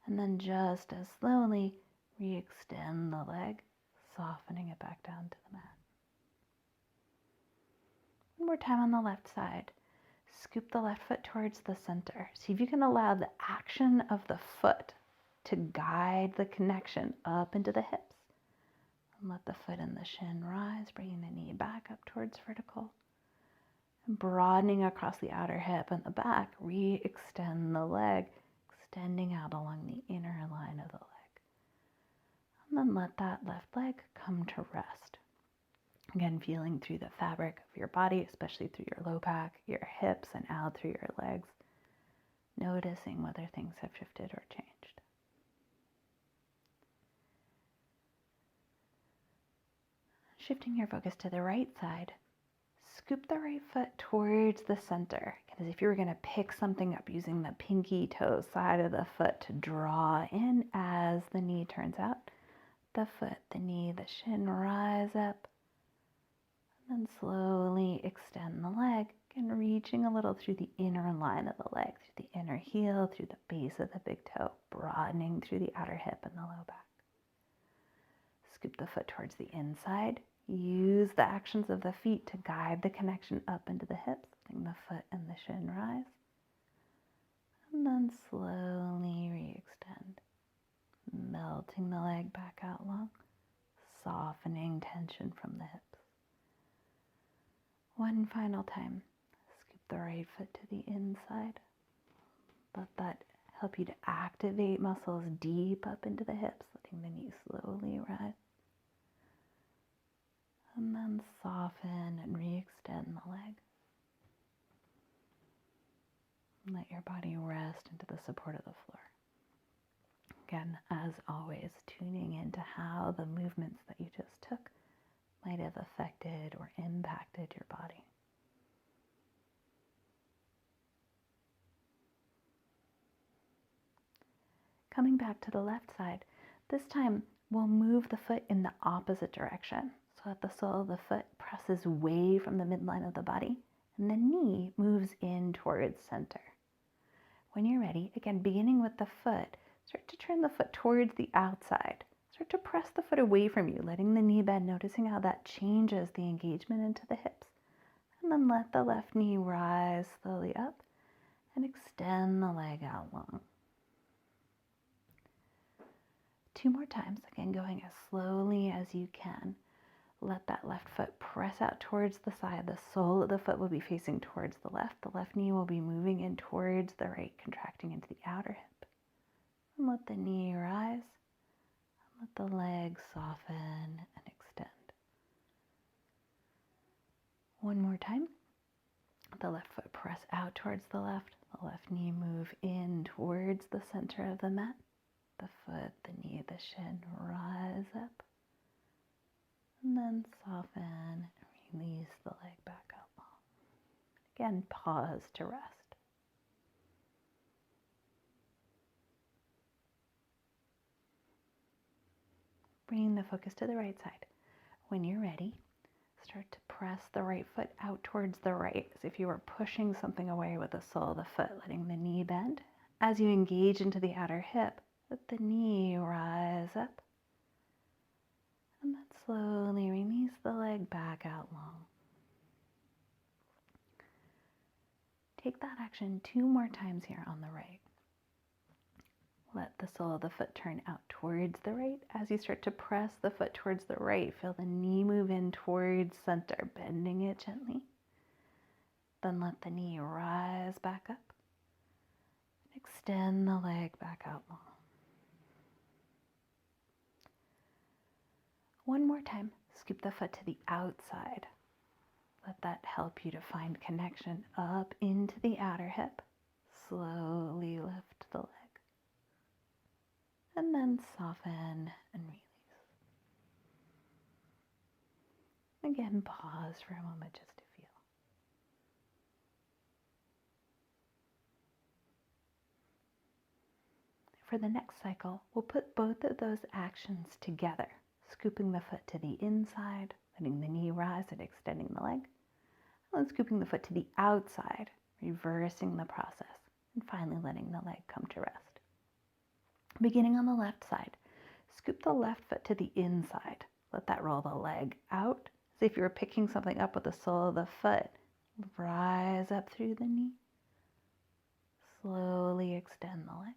And then just as slowly, re-extend the leg, softening it back down to the mat. One more time on the left side. Scoop the left foot towards the center. See if you can allow the action of the foot to guide the connection up into the hips. And let the foot and the shin rise, bringing the knee back up towards vertical. And broadening across the outer hip and the back, re-extend the leg, extending out along the inner line of the leg. And then let that left leg come to rest. Again, feeling through the fabric of your body, especially through your low back, your hips, and out through your legs. Noticing whether things have shifted or changed. Shifting your focus to the right side, scoop the right foot towards the center, as if you were going to pick something up using the pinky toe side of the foot to draw in as the knee turns out. The foot, the knee, the shin rise up, and then slowly extend the leg, again reaching a little through the inner line of the leg, through the inner heel, through the base of the big toe, broadening through the outer hip and the low back. Scoop the foot towards the inside. Use the actions of the feet to guide the connection up into the hips, letting the foot and the shin rise. And then slowly re-extend, melting the leg back out long, softening tension from the hips. One final time. Scoop the right foot to the inside. Let that help you to activate muscles deep up into the hips, letting the knees slowly rise. And then soften and re-extend the leg. And let your body rest into the support of the floor. Again, as always, tuning into how the movements that you just took might have affected or impacted your body. Coming back to the left side, this time we'll move the foot in the opposite direction so that the sole of the foot presses away from the midline of the body and the knee moves in towards center. When you're ready, again, beginning with the foot, start to turn the foot towards the outside. Start to press the foot away from you, letting the knee bend, noticing how that changes the engagement into the hips. And then let the left knee rise slowly up and extend the leg out long. 2 more times, again, going as slowly as you can. Let that left foot press out towards the side. The sole of the foot will be facing towards the left. The left knee will be moving in towards the right, contracting into the outer hip. And let the knee rise. And let the leg soften and extend. One more time. Let the left foot press out towards the left. The left knee move in towards the center of the mat. The foot, the knee, the shin rise up. And then soften and release the leg back out long. Again, pause to rest. Bringing the focus to the right side. When you're ready, start to press the right foot out towards the right, as if you were pushing something away with the sole of the foot, letting the knee bend. As you engage into the outer hip, let the knee rise up. And then slowly release the leg back out long. Take that action 2 more times here on the right. Let the sole of the foot turn out towards the right. As you start to press the foot towards the right, feel the knee move in towards center, bending it gently. Then let the knee rise back up. Extend the leg back out long. One more time, scoop the foot to the outside. Let that help you to find connection up into the outer hip. Slowly lift the leg. And then soften and release. Again, pause for a moment just to feel. For the next cycle, we'll put both of those actions together. Scooping the foot to the inside, letting the knee rise and extending the leg. And then scooping the foot to the outside, reversing the process. And finally letting the leg come to rest. Beginning on the left side, scoop the left foot to the inside. Let that roll the leg out, as if you were picking something up with the sole of the foot. Rise up through the knee. Slowly extend the leg.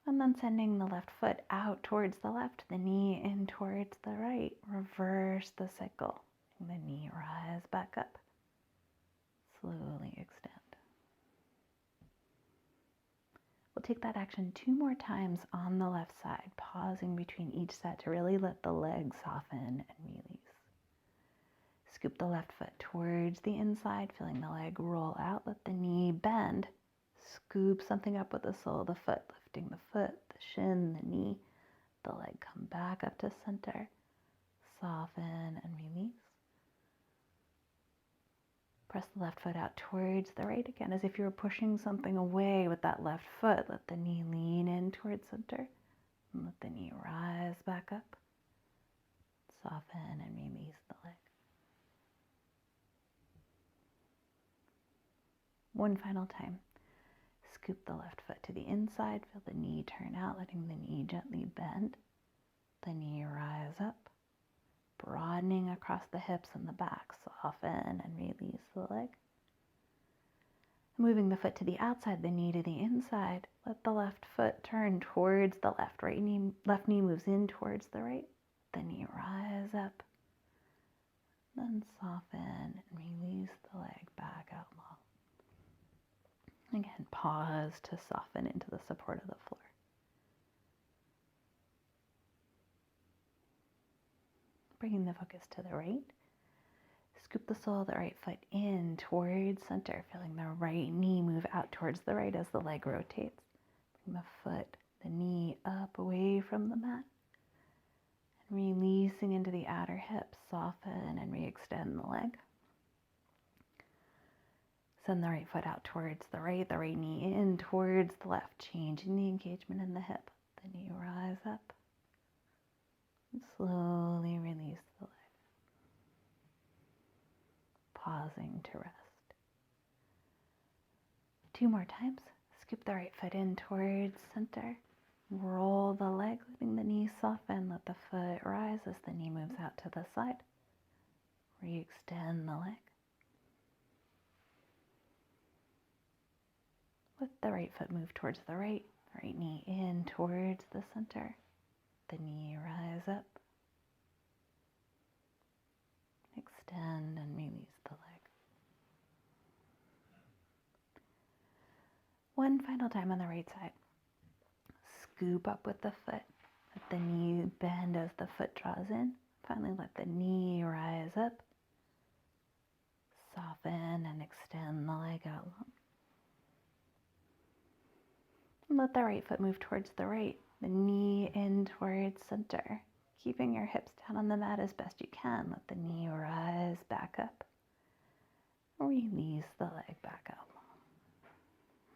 And then sending the left foot out towards the left, the knee in towards the right. Reverse the cycle. And the knee rise back up. Slowly extend. We'll take that action 2 more times on the left side, pausing between each set to really let the leg soften and release. Scoop the left foot towards the inside, feeling the leg roll out. Let the knee bend. Scoop something up with the sole of the foot, lifting the foot, the shin, the knee. The leg come back up to center. Soften and release. Press the left foot out towards the right again, as if you were pushing something away with that left foot. Let the knee lean in towards center. And let the knee rise back up. Soften and release the leg. One final time. scoop the left foot to the inside, feel the knee turn out, letting the knee gently bend. The knee rise up, broadening across the hips and the back. Soften and release the leg. Moving the foot to the outside, the knee to the inside. Let the left foot turn towards the left. Left knee moves in towards the right. The knee rise up. Then soften and release the leg back out long. Again, pause to soften into the support of the floor. Bringing the focus to the right. Scoop the sole of the right foot in towards center, feeling the right knee move out towards the right as the leg rotates. Bring the foot, the knee up away from the mat. And releasing into the outer hips, soften and re-extend the leg. Send the right foot out towards the right knee in towards the left, changing the engagement in the hip. The knee rise up. And slowly release the leg. Pausing to rest. 2 more times. Scoop the right foot in towards center. Roll the leg, letting the knee soften. Let the foot rise as the knee moves out to the side. Re-extend the leg. Let the right foot move towards the right knee in towards the center. The knee rise up. Extend and release the leg. One final time on the right side. Scoop up with the foot. Let the knee bend as the foot draws in. Finally, let the knee rise up. Soften and extend the leg out long. And let the right foot move towards the right. The knee in towards center. Keeping your hips down on the mat as best you can. Let the knee rise back up. Release the leg back out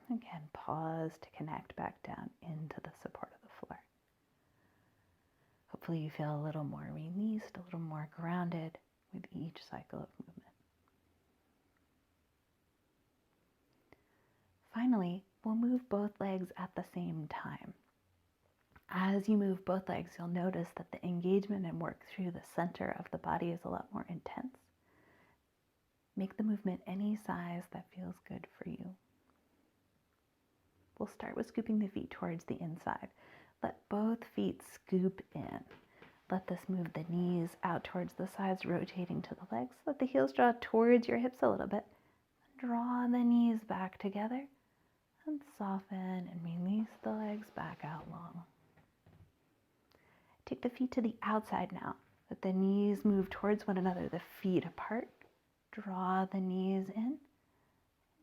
long. Again, pause to connect back down into the support of the floor. Hopefully you feel a little more released, a little more grounded with each cycle of movement. Finally, we'll move both legs at the same time. As you move both legs, you'll notice that the engagement and work through the center of the body is a lot more intense. Make the movement any size that feels good for you. We'll start with scooping the feet towards the inside. Let both feet scoop in. Let this move the knees out towards the sides, rotating to the legs. Let the heels draw towards your hips a little bit. Draw the knees back together and soften and release the legs back out long. Take the feet to the outside now. Let the knees move towards one another, the feet apart. Draw the knees in.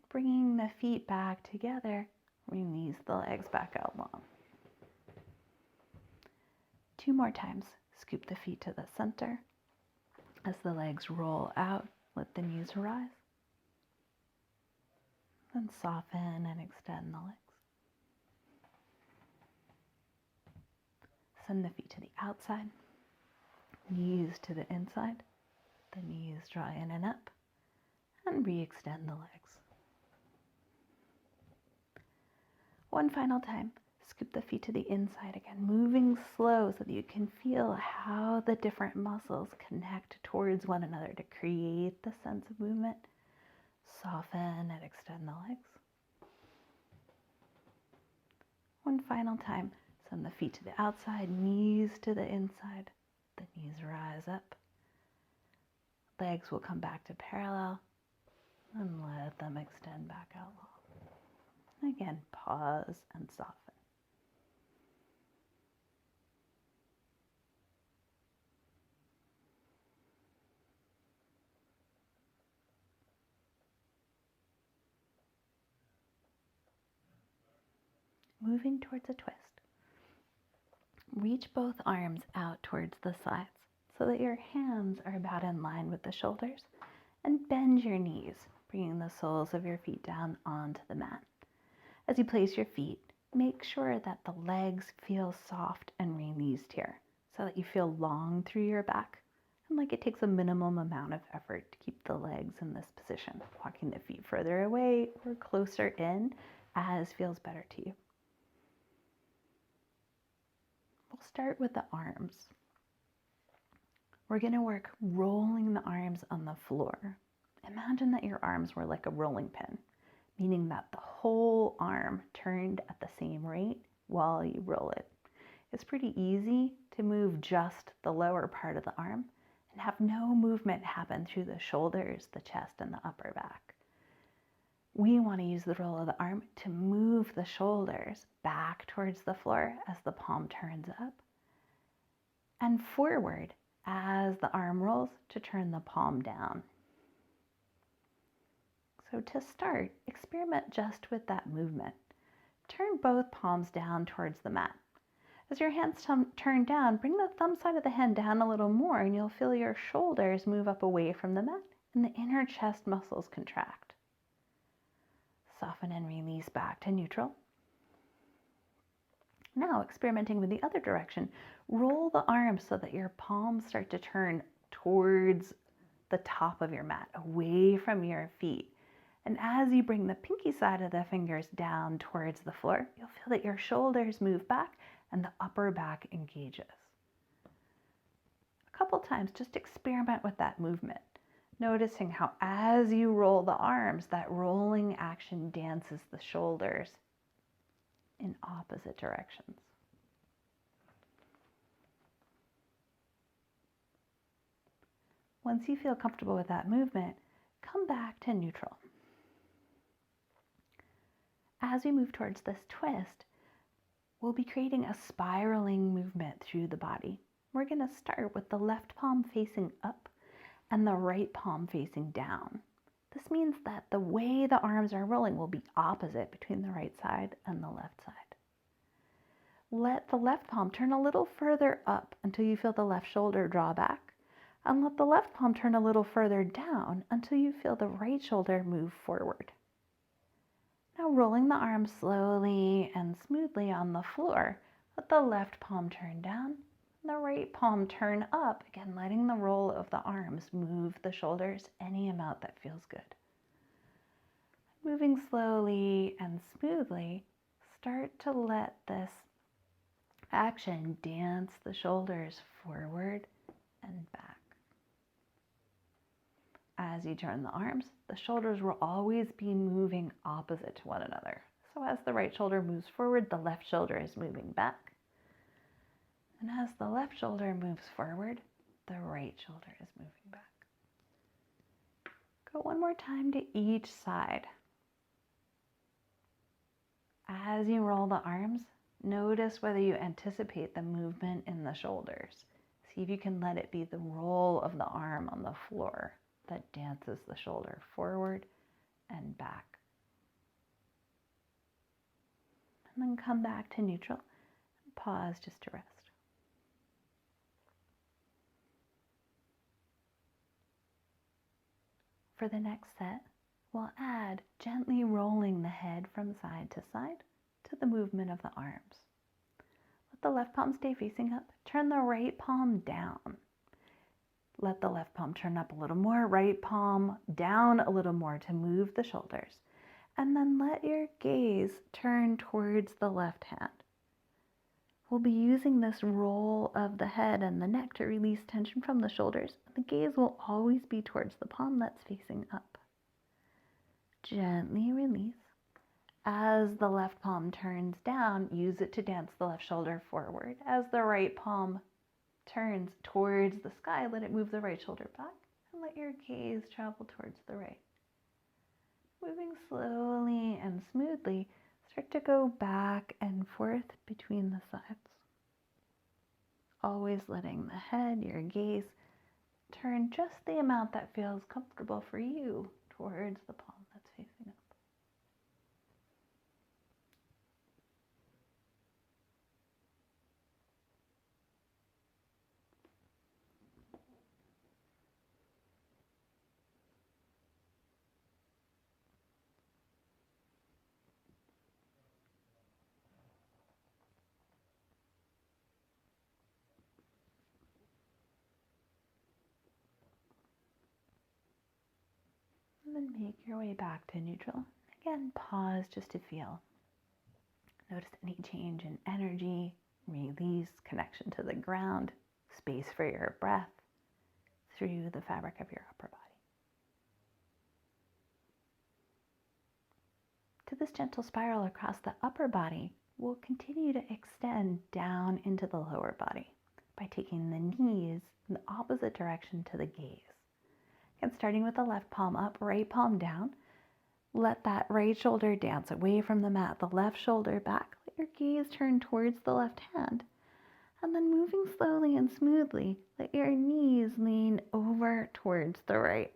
Bringing the feet back together, release the legs back out long. 2 more times. Scoop the feet to the center. As the legs roll out, let the knees rise. Then soften and extend the legs. Send the feet to the outside, knees to the inside. The knees draw in and up, and re-extend the legs. One final time, scoop the feet to the inside again, moving slow so that you can feel how the different muscles connect towards one another to create the sense of movement. Soften and extend the legs. One final time, send the feet to the outside, knees to the inside. The knees rise up. Legs will come back to parallel and let them extend back out long. Again, pause and soften. Moving towards a twist. Reach both arms out towards the sides so that your hands are about in line with the shoulders, and bend your knees, bringing the soles of your feet down onto the mat. As you place your feet, make sure that the legs feel soft and released here so that you feel long through your back and like it takes a minimum amount of effort to keep the legs in this position. Walking the feet further away or closer in as feels better to you. We'll start with the arms. We're going to work rolling the arms on the floor. Imagine that your arms were like a rolling pin, meaning that the whole arm turned at the same rate while you roll it. It's pretty easy to move just the lower part of the arm and have no movement happen through the shoulders, the chest, and the upper back. We want to use the roll of the arm to move the shoulders back towards the floor as the palm turns up, and forward as the arm rolls to turn the palm down. So to start, experiment just with that movement. Turn both palms down towards the mat. As your hands turn down, bring the thumb side of the hand down a little more and you'll feel your shoulders move up away from the mat and the inner chest muscles contract. Soften and release back to neutral. Now, experimenting with the other direction, roll the arms so that your palms start to turn towards the top of your mat, away from your feet. And as you bring the pinky side of the fingers down towards the floor, you'll feel that your shoulders move back and the upper back engages. A couple times, just experiment with that movement, noticing how as you roll the arms, that rolling action dances the shoulders in opposite directions. Once you feel comfortable with that movement, come back to neutral. As we move towards this twist, we'll be creating a spiraling movement through the body. We're going to start with the left palm facing up and the right palm facing down. This means that the way the arms are rolling will be opposite between the right side and the left side. Let the left palm turn a little further up until you feel the left shoulder draw back, and let the left palm turn a little further down until you feel the right shoulder move forward. Now rolling the arms slowly and smoothly on the floor, let the left palm turn down, and the right palm turn up, again letting the roll of the arms move the shoulders any amount that feels good. Moving slowly and smoothly, start to let this action dance the shoulders forward and back. As you turn the arms, the shoulders will always be moving opposite to one another. So as the right shoulder moves forward, the left shoulder is moving back. And as the left shoulder moves forward, the right shoulder is moving back. Go one more time to each side. As you roll the arms, notice whether you anticipate the movement in the shoulders. See if you can let it be the roll of the arm on the floor that dances the shoulder forward and back. And then come back to neutral and pause just to rest. For the next set, we'll add gently rolling the head from side to side to the movement of the arms. Let the left palm stay facing up. Turn the right palm down. Let the left palm turn up a little more, right palm down a little more to move the shoulders. And then let your gaze turn towards the left hand. We'll be using this roll of the head and the neck to release tension from the shoulders. The gaze will always be towards the palm that's facing up. Gently release. As the left palm turns down, use it to dance the left shoulder forward. As the right palm turns towards the sky, let it move the right shoulder back and let your gaze travel towards the right. Moving slowly and smoothly, start to go back and forth between the sides. Always letting the head, your gaze, turn just the amount that feels comfortable for you towards the palm that's facing up. And then make your way back to neutral. Again, pause just to feel. Notice any change in energy, release, connection to the ground, space for your breath through the fabric of your upper body. To this gentle spiral across the upper body, we'll continue to extend down into the lower body by taking the knees in the opposite direction to the gaze. And starting with the left palm up, right palm down, let that right shoulder dance away from the mat, the left shoulder back. Let your gaze turn towards the left hand. And then moving slowly and smoothly, let your knees lean over towards the right.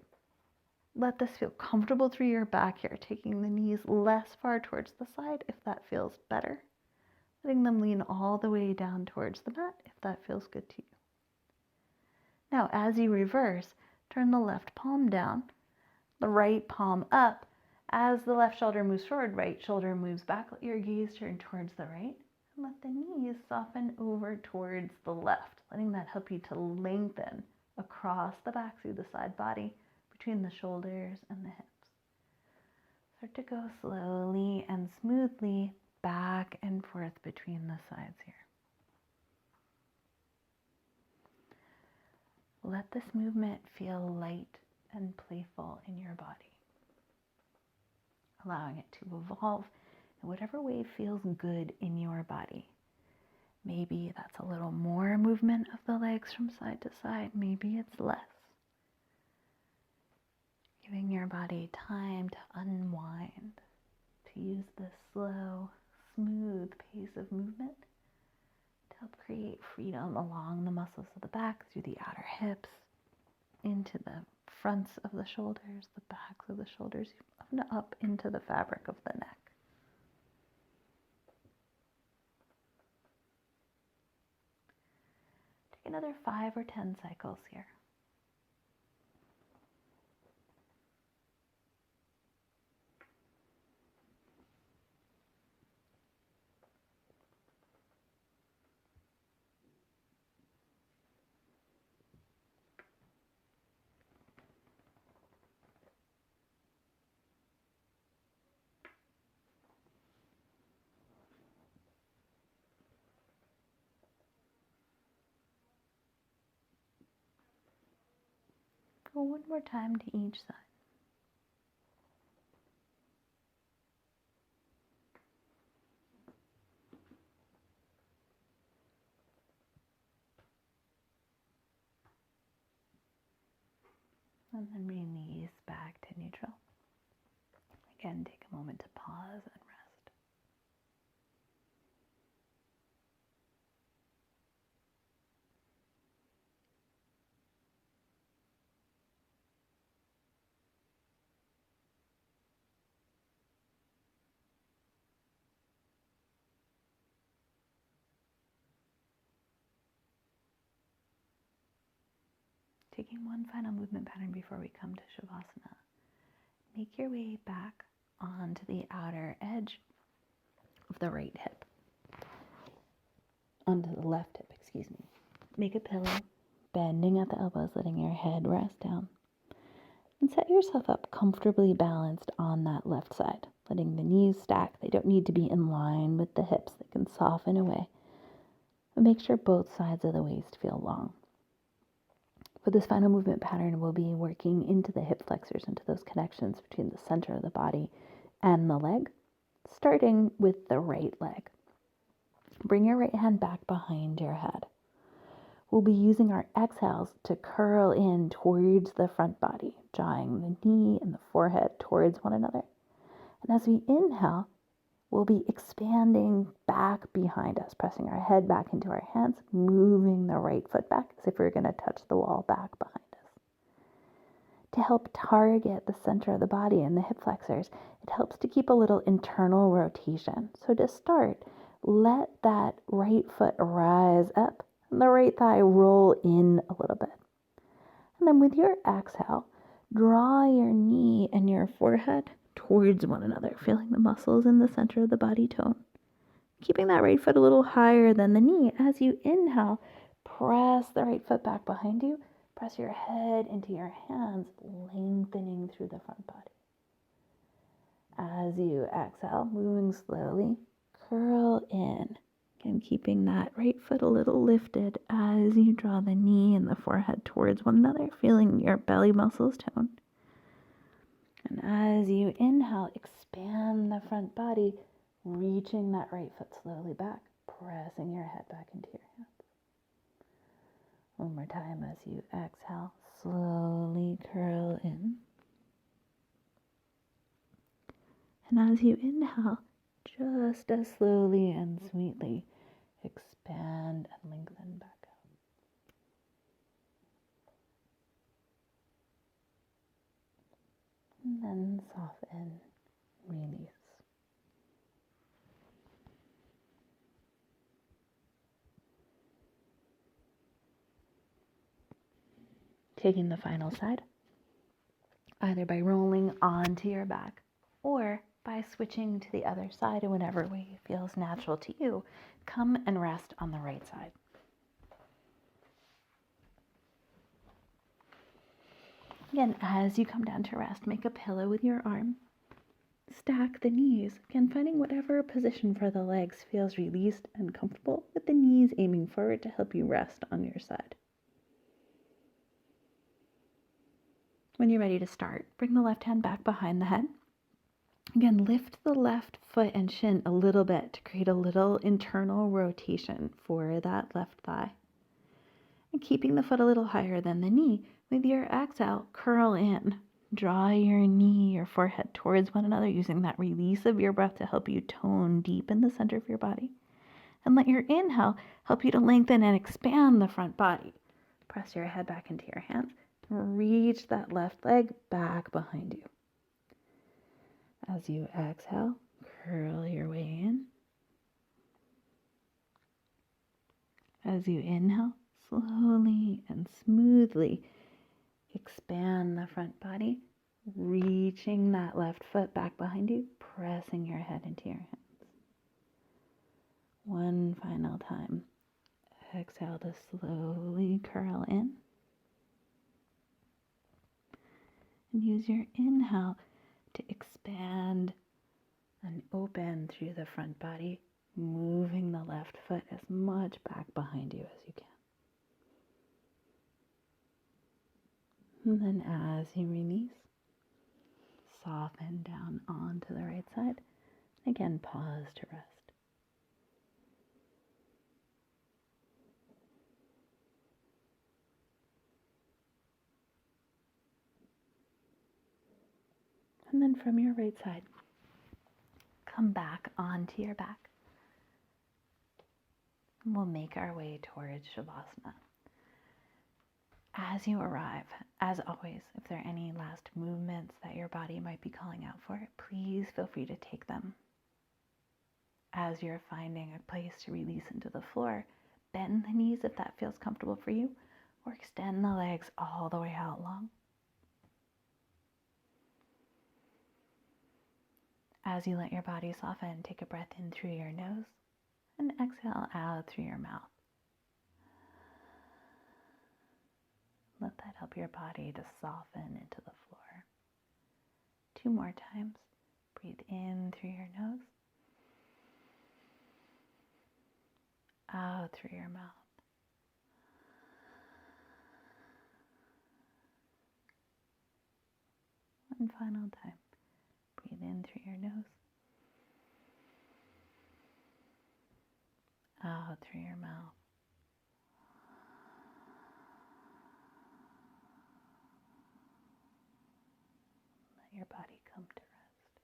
Let this feel comfortable through your back here, taking the knees less far towards the side if that feels better. Letting them lean all the way down towards the mat if that feels good to you. Now, as you reverse, turn the left palm down, the right palm up. As the left shoulder moves forward, right shoulder moves back. Let your gaze turn towards the right. And let the knees soften over towards the left, letting that help you to lengthen across the back through the side body, between the shoulders and the hips. Start to go slowly and smoothly back and forth between the sides here. Let this movement feel light and playful in your body, allowing it to evolve in whatever way feels good in your body. Maybe that's a little more movement of the legs from side to side. Maybe it's less. Giving your body time to unwind, to use this slow, smooth pace of movement to help create freedom along the muscles of the back, through the outer hips, into the fronts of the shoulders, the backs of the shoulders, even up into the fabric of the neck. Take another 5 or 10 cycles here. Go one more time to each side. And then release back to neutral. Again, take a moment to pause and rest. Taking one final movement pattern before we come to Shavasana. Make your way back onto the outer edge of the right hip. Onto the left hip, excuse me. Make a pillow, bending at the elbows, letting your head rest down. And set yourself up comfortably balanced on that left side, letting the knees stack. They don't need to be in line with the hips. They can soften away. But make sure both sides of the waist feel long. For this final movement pattern, we'll be working into the hip flexors, into those connections between the center of the body and the leg, starting with the right leg. Bring your right hand back behind your head. We'll be using our exhales to curl in towards the front body, drawing the knee and the forehead towards one another. And as we inhale, we'll be expanding back behind us, pressing our head back into our hands, moving the right foot back as if we were going to touch the wall back behind us. To help target the center of the body and the hip flexors, it helps to keep a little internal rotation. So to start, let that right foot rise up and the right thigh roll in a little bit. And then with your exhale, draw your knee and your forehead towards one another, feeling the muscles in the center of the body tone. Keeping that right foot a little higher than the knee. As you inhale, press the right foot back behind you. Press your head into your hands, lengthening through the front body. As you exhale, moving slowly, curl in. Again, keeping that right foot a little lifted as you draw the knee and the forehead towards one another, feeling your belly muscles tone. And as you inhale, expand the front body, reaching that right foot slowly back, pressing your head back into your hands. One more time as you exhale, slowly curl in. And as you inhale, just as slowly and sweetly expand and lengthen back out. And then soften, release. Taking the final side, either by rolling onto your back or by switching to the other side in whatever way feels natural to you, come and rest on the right side. Again, as you come down to rest, make a pillow with your arm. Stack the knees, again finding whatever position for the legs feels released and comfortable, with the knees aiming forward to help you rest on your side. When you're ready to start, bring the left hand back behind the head. Again, lift the left foot and shin a little bit to create a little internal rotation for that left thigh. And keeping the foot a little higher than the knee, with your exhale, curl in. Draw your knee, your forehead towards one another, using that release of your breath to help you tone deep in the center of your body. And let your inhale help you to lengthen and expand the front body. Press your head back into your hands. Reach that left leg back behind you. As you exhale, curl your way in. As you inhale, slowly and smoothly expand the front body, reaching that left foot back behind you, pressing your head into your hands. One final time. Exhale to slowly curl in. And use your inhale to expand and open through the front body, moving the left foot as much back behind you as you can. And then as you release, soften down onto the right side. Again, pause to rest. And then from your right side, come back onto your back. And we'll make our way towards Shavasana. As you arrive, as always, if there are any last movements that your body might be calling out for, please feel free to take them. As you're finding a place to release into the floor, bend the knees if that feels comfortable for you, or extend the legs all the way out long. As you let your body soften, take a breath in through your nose and exhale out through your mouth. Let that help your body to soften into the floor. 2 more times. Breathe in through your nose, out through your mouth. One final time. Breathe in through your nose, out through your mouth. Let your body come to rest.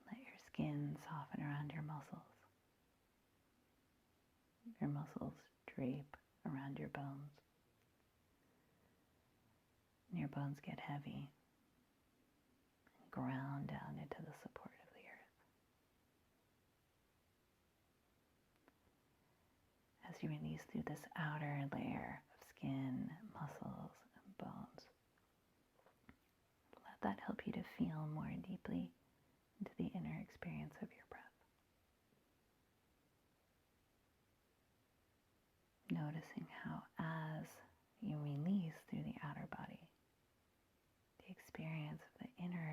Let your skin soften around your muscles. Your muscles drape around your bones. And your bones get heavy and ground down into the support of the earth. As you release through this outer layer of skin, muscles, and bones, let that help you to feel more deeply into the inner experience of your breath. Noticing how as you release through the outer body, the experience of the inner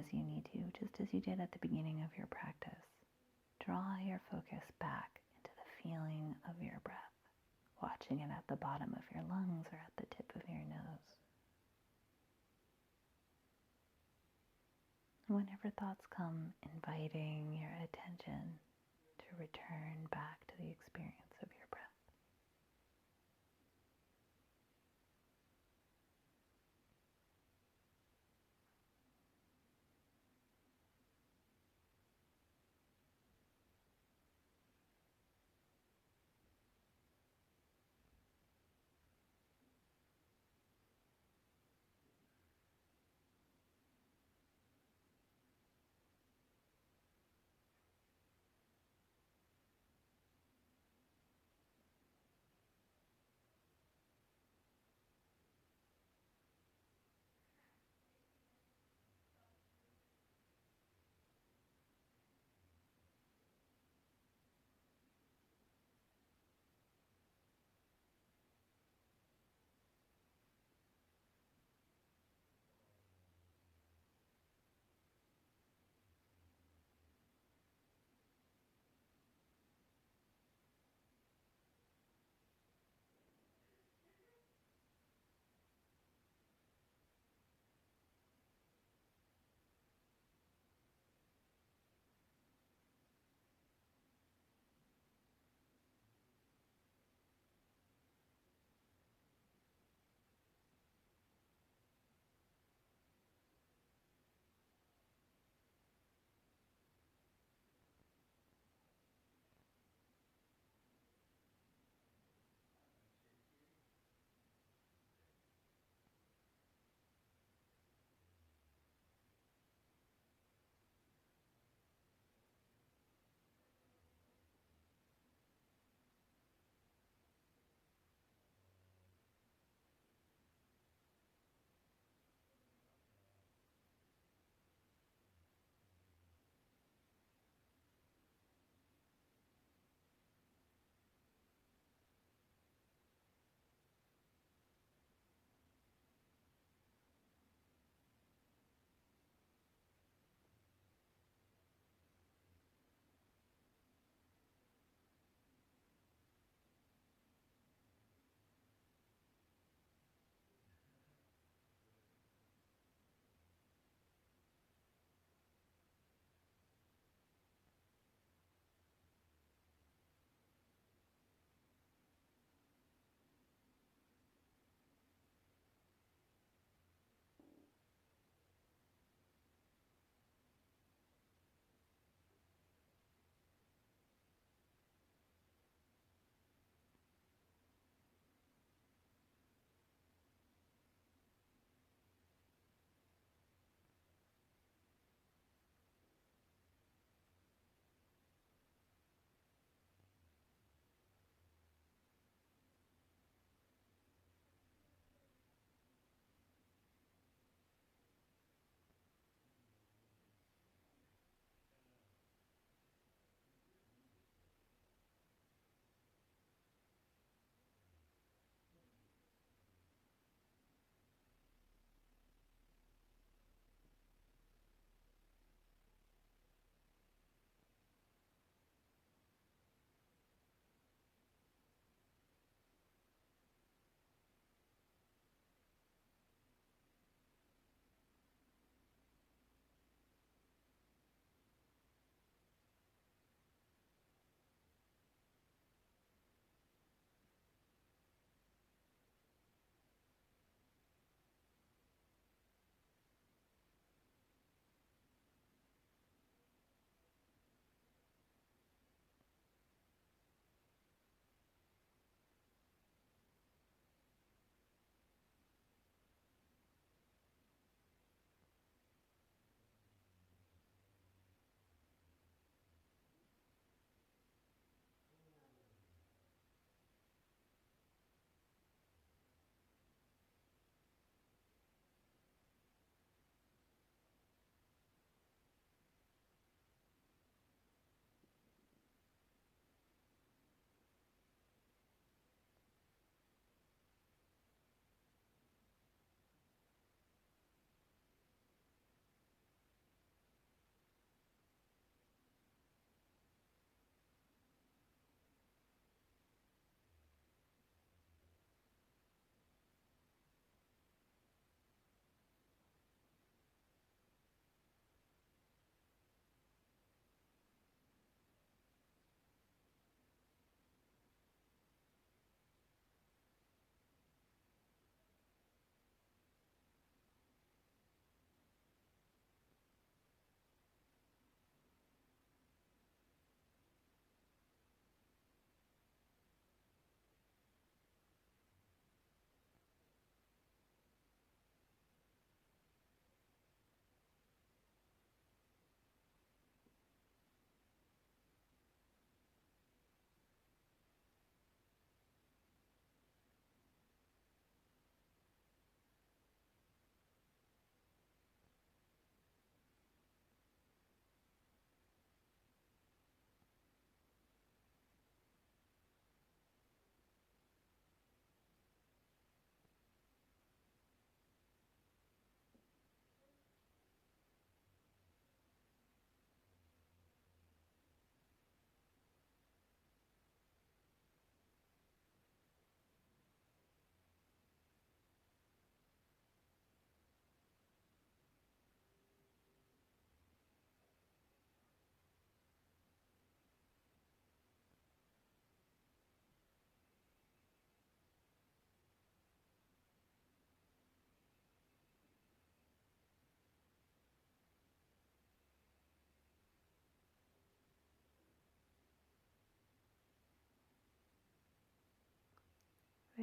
as you need to, just as you did at the beginning of your practice. Draw your focus back into the feeling of your breath, watching it at the bottom of your lungs or at the tip of your nose. Whenever thoughts come, inviting your attention to return back to the experience of your breath.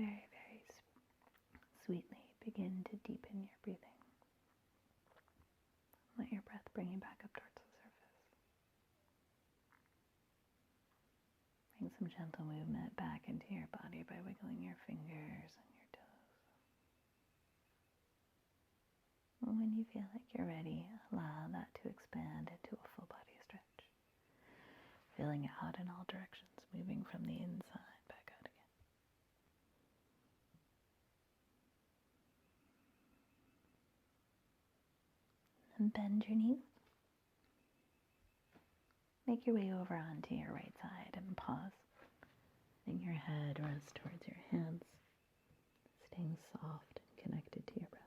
very, very sweetly begin to deepen your breathing. Let your breath bring you back up towards the surface. Bring some gentle movement back into your body by wiggling your fingers and your toes. When you feel like you're ready, allow that to expand into a full body stretch, filling out in all directions, moving from the inside back out again. And bend your knees. Make your way over onto your right side and pause. Letting your head rest towards your hands, staying soft and connected to your breath.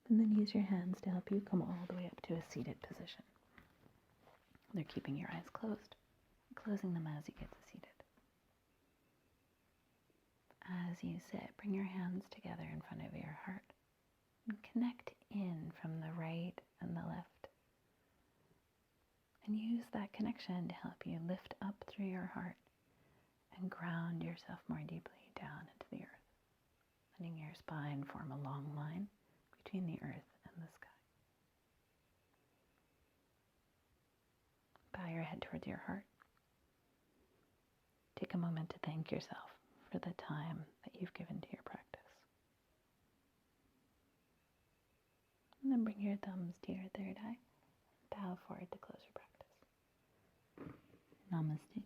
And then use your hands to help you come all the way up to a seated position. They're keeping your eyes closed, closing them as you get seated. As you sit, bring your hands together in front of your heart and connect in from the right and the left. And use that connection to help you lift up through your heart and ground yourself more deeply down into the earth, letting your spine form a long line between the earth and the sky. Bow your head towards your heart. Take a moment to thank yourself for the time that you've given to your practice. And then bring your thumbs to your third eye. Bow forward to close your practice. Namaste.